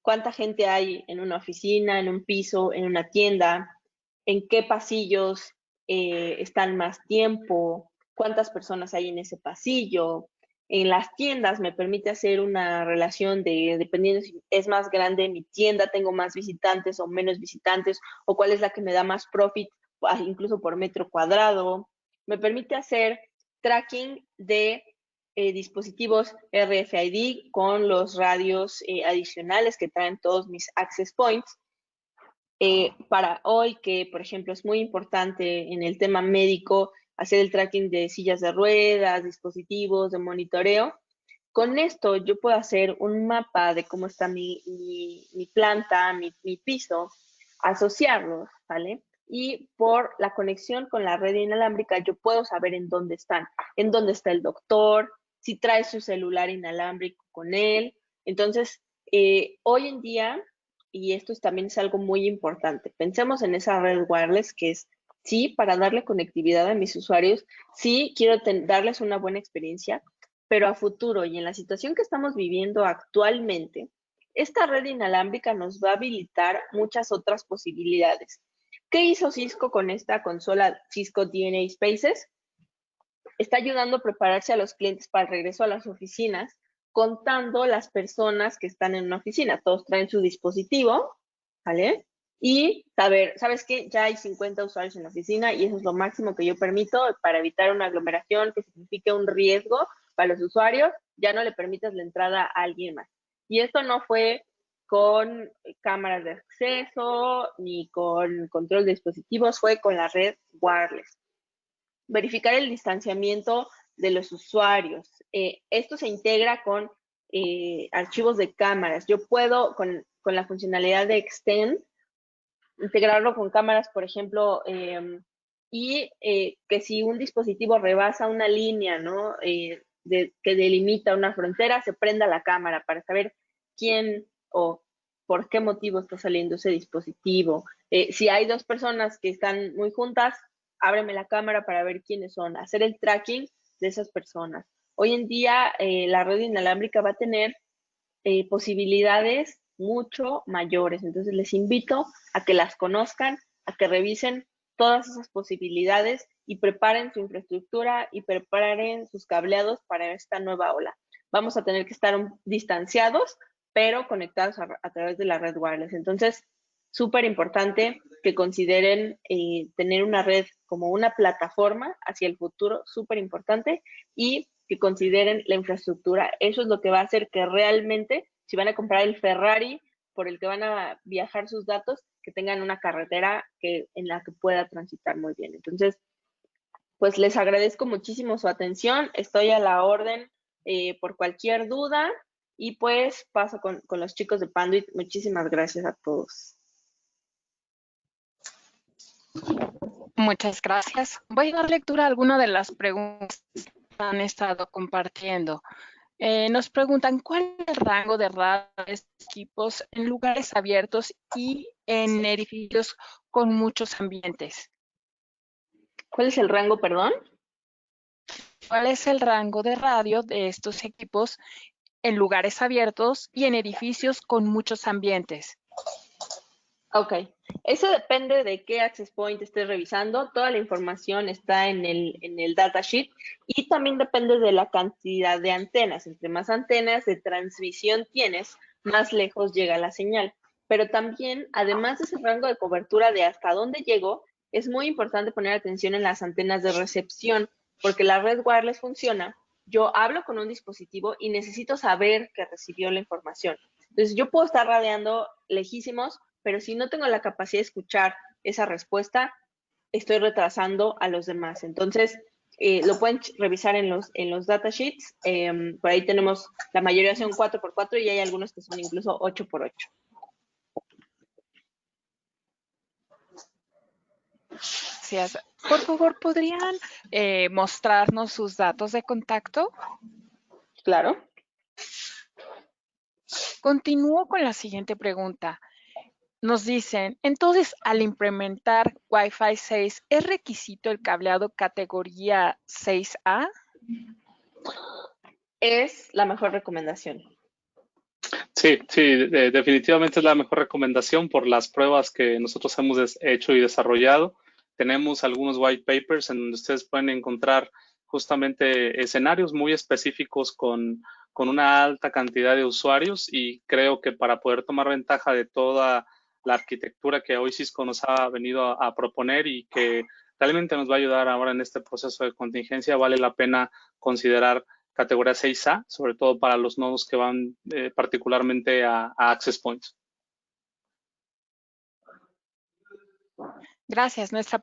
Cuánta gente hay en una oficina, en un piso, en una tienda, en qué pasillos están más tiempo, cuántas personas hay en ese pasillo. En las tiendas me permite hacer una relación dependiendo si es más grande mi tienda, tengo más visitantes o menos visitantes, o cuál es la que me da más profit, incluso por metro cuadrado. Me permite hacer tracking de dispositivos RFID con los radios adicionales que traen todos mis access points. Para hoy, que por ejemplo es muy importante en el tema médico, hacer el tracking de sillas de ruedas, dispositivos de monitoreo. Con esto yo puedo hacer un mapa de cómo está mi planta, mi piso, asociarlos, ¿vale? Y por la conexión con la red inalámbrica yo puedo saber en dónde están, en dónde está el doctor, si trae su celular inalámbrico con él. Entonces, hoy en día, y esto también es algo muy importante, pensemos en esa red wireless que es, sí, para darle conectividad a mis usuarios, sí, quiero darles una buena experiencia, pero a futuro y en la situación que estamos viviendo actualmente, esta red inalámbrica nos va a habilitar muchas otras posibilidades. ¿Qué hizo Cisco con esta consola Cisco DNA Spaces? Está ayudando a prepararse a los clientes para el regreso a las oficinas, contando las personas que están en una oficina. Todos traen su dispositivo, ¿vale? Y saber, ¿sabes qué? Ya hay 50 usuarios en la oficina y eso es lo máximo que yo permito para evitar una aglomeración que signifique un riesgo para los usuarios. Ya no le permitas la entrada a alguien más. Y esto no fue con cámaras de acceso ni con control de dispositivos, fue con la red wireless. Verificar el distanciamiento de los usuarios. Esto se integra con archivos de cámaras. Yo puedo, con la funcionalidad de Extend, integrarlo con cámaras, por ejemplo, y que si un dispositivo rebasa una línea, ¿no? Que delimita una frontera, se prenda la cámara para saber quién o por qué motivo está saliendo ese dispositivo. Si hay dos personas que están muy juntas, ábreme la cámara para ver quiénes son, hacer el tracking de esas personas. Hoy en día la red inalámbrica va a tener posibilidades mucho mayores, entonces les invito a que las conozcan, a que revisen todas esas posibilidades y preparen su infraestructura y preparen sus cableados para esta nueva ola. Vamos a tener que estar distanciados, pero conectados a través de la red wireless. Entonces, súper importante que consideren tener una red como una plataforma hacia el futuro, súper importante, y que consideren la infraestructura. Eso es lo que va a hacer que realmente, si van a comprar el Ferrari por el que van a viajar sus datos, que tengan una carretera en la que pueda transitar muy bien. Entonces, pues les agradezco muchísimo su atención. Estoy a la orden por cualquier duda y pues paso con los chicos de Panduit. Muchísimas gracias a todos. Muchas gracias. Voy a dar lectura a algunas de las preguntas que han estado compartiendo. Nos preguntan, ¿cuál es el rango de radios de equipos en lugares abiertos y en edificios con muchos ambientes? ¿Cuál es el rango, perdón? ¿Cuál es el rango de radio de estos equipos en lugares abiertos y en edificios con muchos ambientes? Ok, eso depende de qué access point estés revisando. Toda la información está en el datasheet y también depende de la cantidad de antenas. Entre más antenas de transmisión tienes, más lejos llega la señal. Pero también, además de ese rango de cobertura de hasta dónde llegó, es muy importante poner atención en las antenas de recepción, porque la red wireless funciona. Yo hablo con un dispositivo y necesito saber que recibió la información. Entonces, yo puedo estar radiando lejísimos, pero si no tengo la capacidad de escuchar esa respuesta, estoy retrasando a los demás. Entonces, lo pueden revisar en los datasheets. Por ahí tenemos, la mayoría son 4x4 y hay algunos que son incluso 8x8. Gracias. Por favor, ¿podrían mostrarnos sus datos de contacto? Claro. Continúo con la siguiente pregunta. Nos dicen, entonces, al implementar Wi-Fi 6, ¿es requisito el cableado categoría 6A? Es la mejor recomendación. Sí, definitivamente es la mejor recomendación por las pruebas que nosotros hemos hecho y desarrollado. Tenemos algunos white papers en donde ustedes pueden encontrar justamente escenarios muy específicos con una alta cantidad de usuarios y creo que para poder tomar ventaja de toda la arquitectura que hoy Cisco nos ha venido a proponer y que realmente nos va a ayudar ahora en este proceso de contingencia, vale la pena considerar categoría 6A, sobre todo para los nodos que van particularmente a access points. Gracias. Nuestra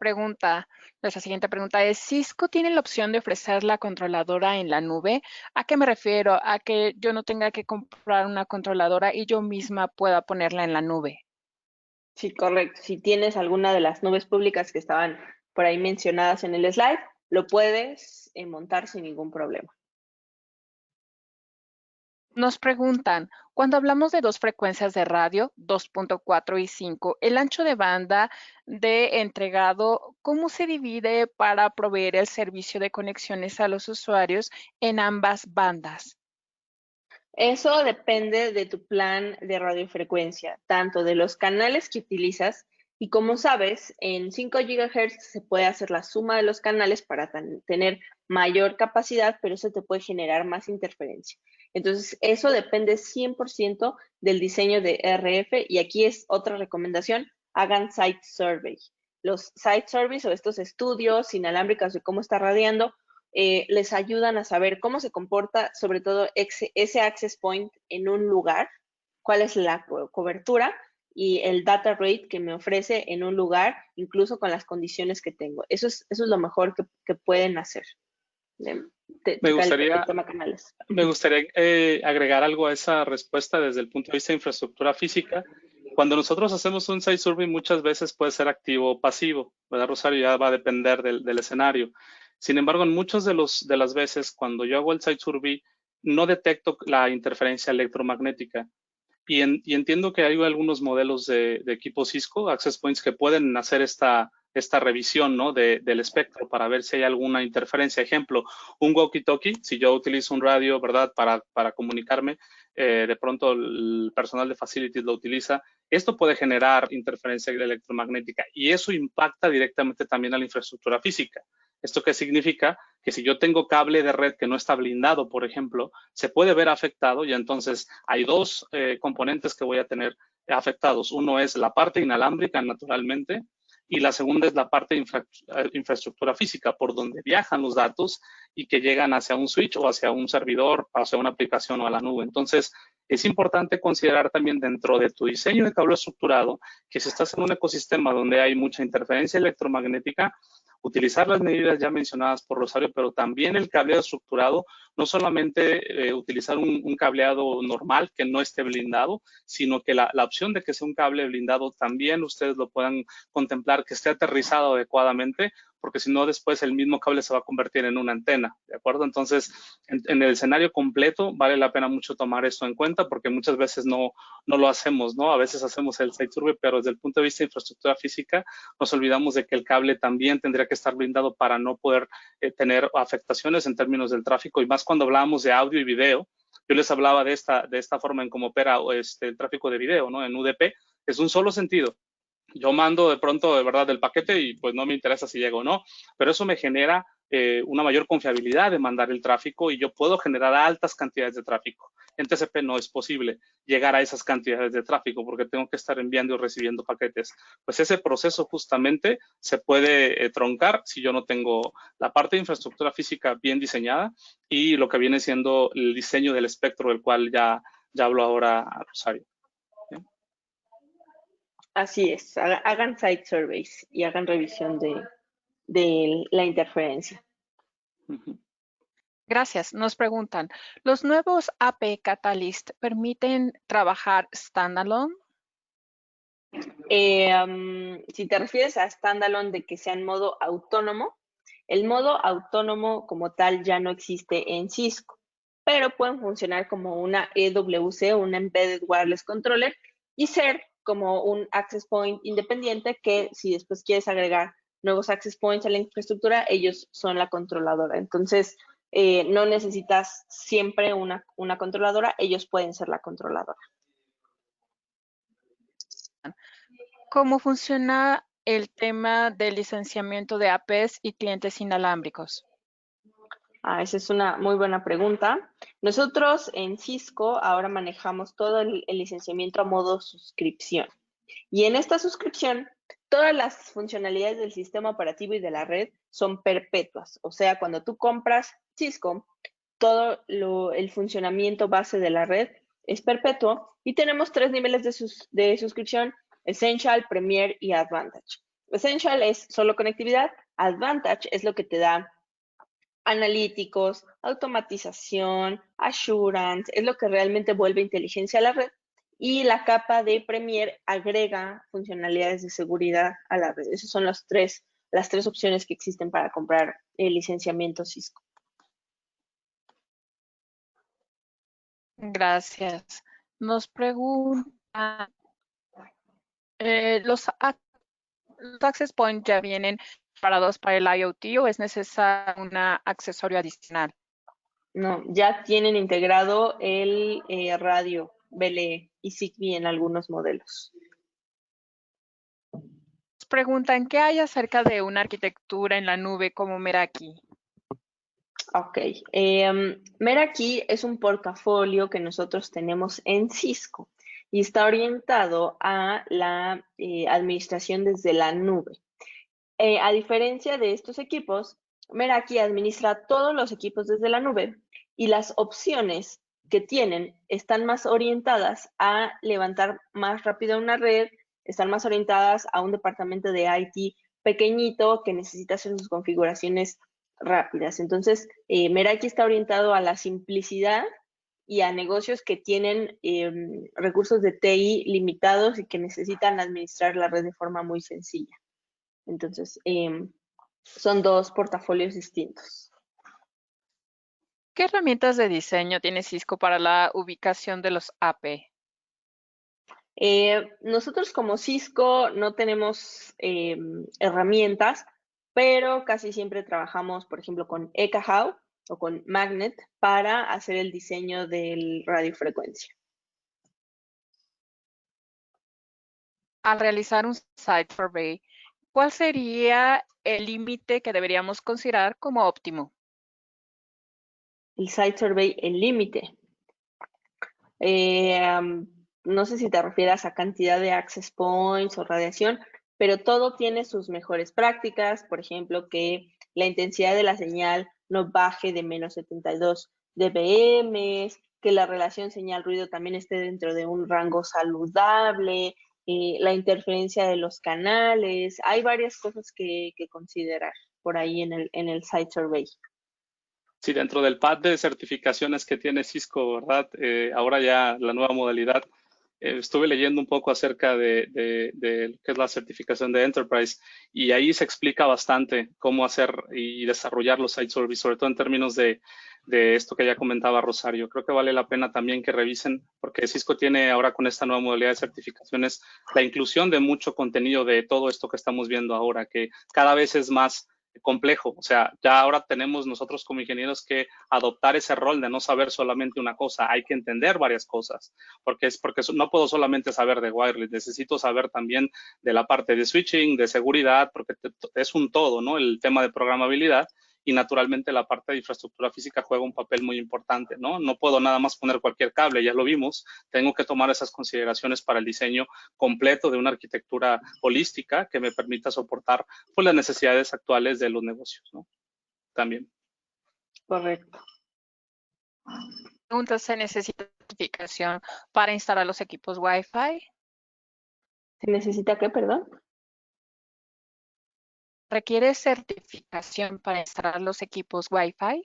siguiente pregunta es, ¿Cisco tiene la opción de ofrecer la controladora en la nube? ¿A qué me refiero? A que yo no tenga que comprar una controladora y yo misma pueda ponerla en la nube. Sí, correcto. Si tienes alguna de las nubes públicas que estaban por ahí mencionadas en el slide, lo puedes montar sin ningún problema. Nos preguntan, cuando hablamos de dos frecuencias de radio, 2.4 y 5, el ancho de banda de entregado, ¿cómo se divide para proveer el servicio de conexiones a los usuarios en ambas bandas? Eso depende de tu plan de radiofrecuencia, tanto de los canales que utilizas y como sabes, en 5 GHz se puede hacer la suma de los canales para tener mayor capacidad, pero eso te puede generar más interferencia. Entonces, eso depende 100% del diseño de RF y aquí es otra recomendación, hagan site survey. Los site surveys o estos estudios inalámbricos de cómo está radiando les ayudan a saber cómo se comporta, sobre todo ese access point en un lugar, cuál es la cobertura y el data rate que me ofrece en un lugar, incluso con las condiciones que tengo. Eso es lo mejor que pueden hacer. Me gustaría agregar algo a esa respuesta desde el punto de vista de infraestructura física. Cuando nosotros hacemos un site survey, muchas veces puede ser activo o pasivo, ¿verdad, Rosario? Ya va a depender del escenario. Sin embargo, en muchas de las veces, cuando yo hago el site survey, no detecto la interferencia electromagnética. Y entiendo que hay algunos modelos de equipo Cisco, access points, que pueden hacer esta revisión, ¿no? del espectro para ver si hay alguna interferencia. Ejemplo, un walkie-talkie, si yo utilizo un radio, ¿verdad? Para comunicarme, de pronto el personal de facilities lo utiliza. Esto puede generar interferencia electromagnética y eso impacta directamente también a la infraestructura física. ¿Esto qué significa? Que si yo tengo cable de red que no está blindado, por ejemplo, se puede ver afectado y entonces hay dos componentes que voy a tener afectados. Uno es la parte inalámbrica, naturalmente, y la segunda es la parte de infraestructura física, por donde viajan los datos y que llegan hacia un switch o hacia un servidor, hacia una aplicación o a la nube. Entonces, es importante considerar también dentro de tu diseño de cableado estructurado que si estás en un ecosistema donde hay mucha interferencia electromagnética, utilizar las medidas ya mencionadas por Rosario, pero también el cableado estructurado, no solamente utilizar un cableado normal que no esté blindado, sino que la opción de que sea un cable blindado también ustedes lo puedan contemplar, que esté aterrizado adecuadamente, porque si no después el mismo cable se va a convertir en una antena, ¿de acuerdo? Entonces, en el escenario completo vale la pena mucho tomar esto en cuenta porque muchas veces no lo hacemos, ¿no? A veces hacemos el site survey, pero desde el punto de vista de infraestructura física nos olvidamos de que el cable también tendría que estar blindado para no poder tener afectaciones en términos del tráfico, y más cuando hablábamos de audio y video. Yo les hablaba de esta forma en cómo opera el tráfico de video, ¿no? En UDP es un solo sentido. Yo mando de pronto, de verdad, el paquete y pues no me interesa si llega o no, pero eso me genera una mayor confiabilidad de mandar el tráfico y yo puedo generar altas cantidades de tráfico. En TCP no es posible llegar a esas cantidades de tráfico porque tengo que estar enviando y recibiendo paquetes. Pues ese proceso justamente se puede troncar si yo no tengo la parte de infraestructura física bien diseñada y lo que viene siendo el diseño del espectro, del cual ya hablo ahora, Rosario. Así es, hagan site surveys y hagan revisión de la interferencia. Gracias. Nos preguntan, ¿los nuevos AP Catalyst permiten trabajar standalone? Si te refieres a standalone de que sea en modo autónomo, el modo autónomo como tal ya no existe en Cisco, pero pueden funcionar como una EWC, una Embedded Wireless Controller, y ser como un access point independiente que si después quieres agregar nuevos access points a la infraestructura, ellos son la controladora. Entonces, no necesitas siempre una controladora, ellos pueden ser la controladora. ¿Cómo funciona el tema del licenciamiento de APs y clientes inalámbricos? Esa es una muy buena pregunta. Nosotros en Cisco ahora manejamos todo el licenciamiento a modo suscripción. Y en esta suscripción, todas las funcionalidades del sistema operativo y de la red son perpetuas. O sea, cuando tú compras Cisco, todo el funcionamiento base de la red es perpetuo y tenemos 3 niveles de suscripción: Essential, Premier y Advantage. Essential es solo conectividad, Advantage es lo que te da analíticos, automatización, assurance, es lo que realmente vuelve inteligencia a la red, y la capa de Premier agrega funcionalidades de seguridad a la red. Esas son las tres opciones que existen para comprar el licenciamiento Cisco. Gracias. Nos pregunta, ¿los access points ya vienen preparados para el IoT o es necesario un accesorio adicional? No, ya tienen integrado el radio BLE y Zigbee en algunos modelos. Nos preguntan, ¿qué hay acerca de una arquitectura en la nube como Meraki? Ok, Meraki es un portafolio que nosotros tenemos en Cisco y está orientado a la administración desde la nube. A diferencia de estos equipos, Meraki administra todos los equipos desde la nube y las opciones que tienen están más orientadas a levantar más rápido una red, están más orientadas a un departamento de IT pequeñito que necesita hacer sus configuraciones rápidas. Entonces, Meraki está orientado a la simplicidad y a negocios que tienen recursos de TI limitados y que necesitan administrar la red de forma muy sencilla. Entonces, son dos portafolios distintos. ¿Qué herramientas de diseño tiene Cisco para la ubicación de los AP? Nosotros como Cisco no tenemos herramientas, pero casi siempre trabajamos, por ejemplo, con Ekahau o con Magnet para hacer el diseño del radiofrecuencia. Al realizar un site survey, ¿cuál sería el límite que deberíamos considerar como óptimo? El site survey, el límite. No sé si te refieres a cantidad de access points o radiación, pero todo tiene sus mejores prácticas. Por ejemplo, que la intensidad de la señal no baje de menos 72 dBm, que la relación señal-ruido también esté dentro de un rango saludable, la interferencia de los canales. Hay varias cosas que considerar por ahí en el site survey. Sí, dentro del pad de certificaciones que tiene Cisco, ¿verdad? Ahora ya la nueva modalidad estuve leyendo un poco acerca de qué es la certificación de Enterprise y ahí se explica bastante cómo hacer y desarrollar los site surveys, sobre todo en términos de esto que ya comentaba Rosario. Creo que vale la pena también que revisen, porque Cisco tiene ahora con esta nueva modalidad de certificaciones la inclusión de mucho contenido de todo esto que estamos viendo ahora, que cada vez es más complejo. O sea, ya ahora tenemos nosotros como ingenieros que adoptar ese rol de no saber solamente una cosa, hay que entender varias cosas, porque no puedo solamente saber de wireless, necesito saber también de la parte de switching, de seguridad, porque es un todo, ¿no? El tema de programabilidad. Y naturalmente la parte de infraestructura física juega un papel muy importante, ¿no? No puedo nada más poner cualquier cable, ya lo vimos, tengo que tomar esas consideraciones para el diseño completo de una arquitectura holística que me permita soportar pues, las necesidades actuales de los negocios, ¿no? También. Correcto. Pregunta, ¿se necesita certificación para instalar los equipos Wi-Fi? ¿Se necesita qué, perdón? ¿Requiere certificación para instalar los equipos Wi-Fi?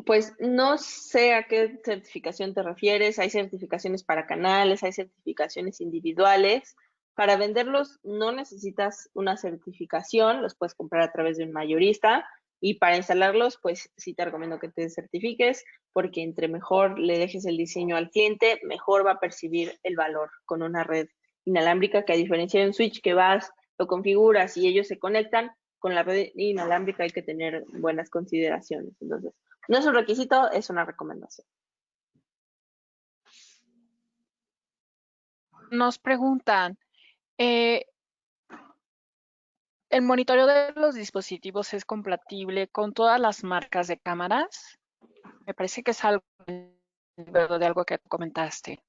Pues no sé a qué certificación te refieres. Hay certificaciones para canales, hay certificaciones individuales. Para venderlos no necesitas una certificación, los puedes comprar a través de un mayorista. Y para instalarlos, pues sí te recomiendo que te certifiques, porque entre mejor le dejes el diseño al cliente, mejor va a percibir el valor con una red inalámbrica, que a diferencia de un switch que vas, lo configuras y ellos se conectan. Con la red inalámbrica hay que tener buenas consideraciones. Entonces, no es un requisito, es una recomendación. Nos preguntan, ¿el monitoreo de los dispositivos es compatible con todas las marcas de cámaras? Me parece que es algo de algo que comentaste.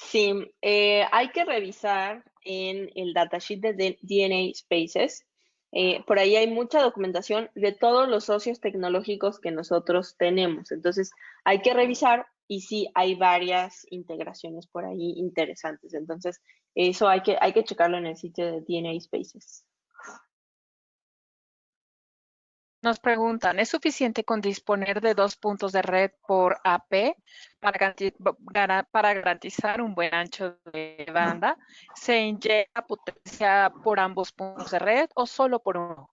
Sí, hay que revisar en el datasheet de DNA Spaces. Por ahí hay mucha documentación de todos los socios tecnológicos que nosotros tenemos. Entonces, hay que revisar y sí hay varias integraciones por ahí interesantes. Entonces, eso hay que checarlo en el sitio de DNA Spaces. Nos preguntan, ¿es suficiente con disponer de 2 puntos de red por AP para garantizar un buen ancho de banda? ¿Se inyecta potencia por ambos puntos de red o solo por uno?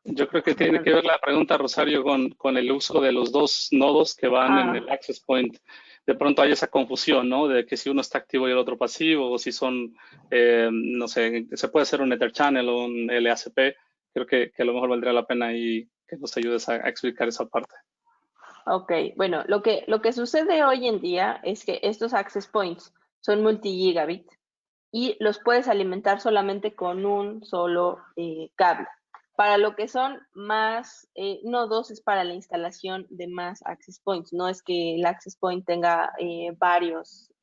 Yo creo que tiene que ver la pregunta, Rosario, con el uso de los dos nodos que van en el access point. De pronto hay esa confusión, ¿no? De que si uno está activo y el otro pasivo, o si son, no sé, se puede hacer un Ether Channel o un LACP. Creo que a lo mejor valdría la pena ahí que nos ayudes a explicar esa parte. Ok, bueno, lo que sucede hoy en día es que estos access points son multi-gigabit y los puedes alimentar solamente con un solo cable. Para lo que son más nodos es para la instalación de más access points. No es que el access point tenga varios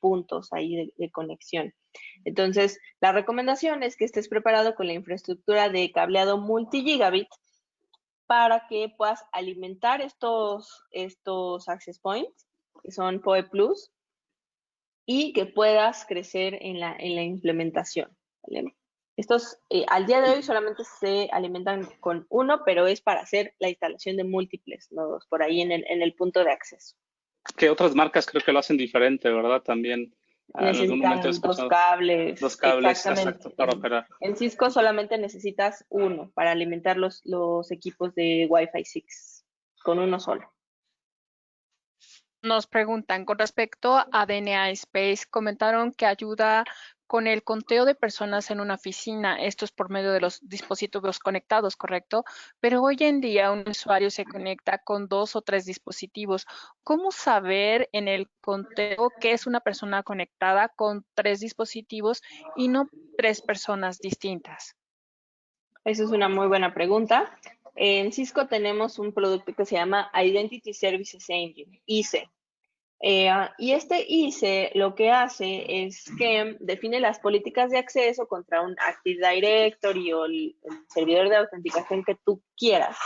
puntos ahí de conexión. Entonces, la recomendación es que estés preparado con la infraestructura de cableado multi-gigabit para que puedas alimentar estos access points, que son PoE Plus, y que puedas crecer en la implementación. ¿Vale? Estos al día de hoy solamente se alimentan con uno, pero es para hacer la instalación de múltiples nodos por ahí en el punto de acceso. Que otras marcas creo que lo hacen diferente, ¿verdad? También. Necesitan dos cables. Dos cables, exactamente. exacto, para operar. En Cisco solamente necesitas uno para alimentar los equipos de Wi-Fi 6, con uno solo. Nos preguntan, con respecto a DNA Space, comentaron que ayuda con el conteo de personas en una oficina. Esto es por medio de los dispositivos conectados, ¿correcto? Pero hoy en día un usuario se conecta con 2 o 3 dispositivos. ¿Cómo saber en el conteo que es una persona conectada con 3 dispositivos y no 3 personas distintas? Esa es una muy buena pregunta. En Cisco tenemos un producto que se llama Identity Services Engine, ISE. Y este ISE lo que hace es que define las políticas de acceso contra un Active Directory o el servidor de autenticación que tú quieras.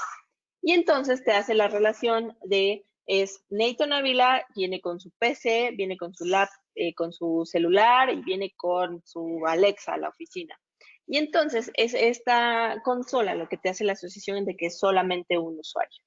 Y entonces te hace la relación de, es Nathan Ávila, viene con su PC, viene con su con su celular y viene con su Alexa a la oficina. Y entonces es esta consola lo que te hace la asociación de que es solamente un usuario.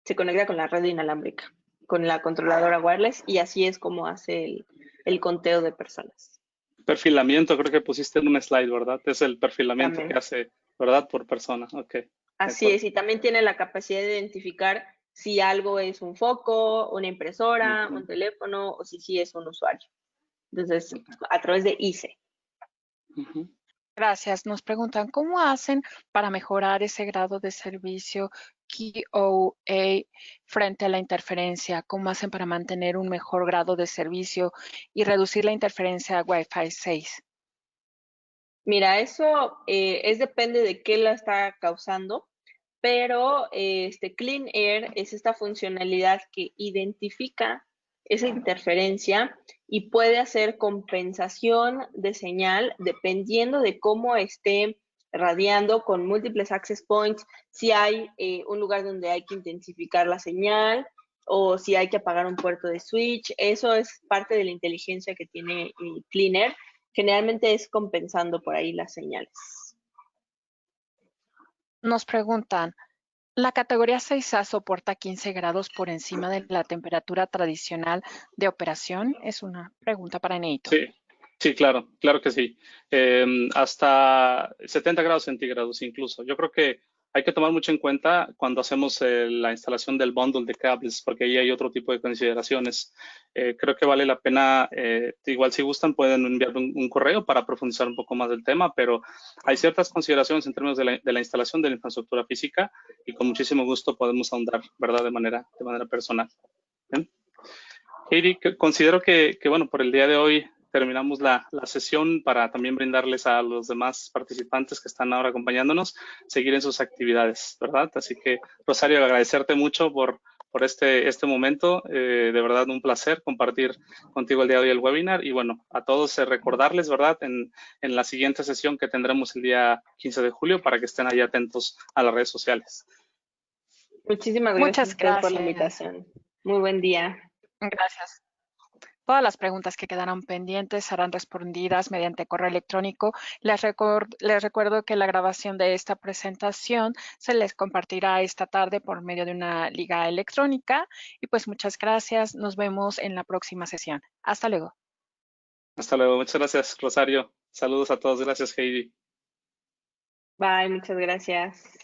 se conecta con la red inalámbrica, con la controladora wireless, y así es como hace el conteo de personas. Perfilamiento, creo que pusiste en un slide, ¿verdad? Es el perfilamiento También. que hace, ¿verdad? Por persona. Ok. Así es, y también tiene la capacidad de identificar si algo es un foco, una impresora, un teléfono, o si sí es un usuario. Entonces, a través de ICE. Gracias. Nos preguntan, ¿cómo hacen para mejorar ese grado de servicio QoA frente a la interferencia? ¿Cómo hacen para mantener un mejor grado de servicio y reducir la interferencia a Wi-Fi 6? Mira, eso depende de qué la está causando, pero Clean Air es esta funcionalidad que identifica esa interferencia y puede hacer compensación de señal dependiendo de cómo esté radiando con múltiples access points, si hay un lugar donde hay que intensificar la señal o si hay que apagar un puerto de switch. Eso es parte de la inteligencia que tiene Clean Air. Generalmente es compensando por ahí las señales. Nos preguntan, ¿la categoría 6A soporta 15 grados por encima de la temperatura tradicional de operación? Es una pregunta para Neito. Sí, claro que sí. Hasta 70 grados centígrados incluso. Yo creo que hay que tomar mucho en cuenta cuando hacemos la instalación del bundle de cables, porque ahí hay otro tipo de consideraciones. Creo que vale la pena, igual si gustan, pueden enviar un correo para profundizar un poco más del tema, pero hay ciertas consideraciones en términos de la instalación de la infraestructura física y con muchísimo gusto podemos ahondar, ¿verdad? De manera personal. ¿Bien? Heidi, considero que, bueno, por el día de hoy terminamos la sesión para también brindarles a los demás participantes que están ahora acompañándonos seguir en sus actividades, ¿verdad? Así que, Rosario, agradecerte mucho por este momento. De verdad, un placer compartir contigo el día de hoy el webinar. Y bueno, a todos recordarles, ¿verdad? En la siguiente sesión que tendremos el día 15 de julio para que estén ahí atentos a las redes sociales. Muchísimas gracias Muchas a ustedes por la gracias. invitación. Muy buen día. Gracias. Todas las preguntas que quedaron pendientes serán respondidas mediante correo electrónico. Les recuerdo que la grabación de esta presentación se les compartirá esta tarde por medio de una liga electrónica. Y pues muchas gracias. Nos vemos en la próxima sesión. Hasta luego. Hasta luego. Muchas gracias, Rosario. Saludos a todos. Gracias, Heidi. Bye, muchas gracias.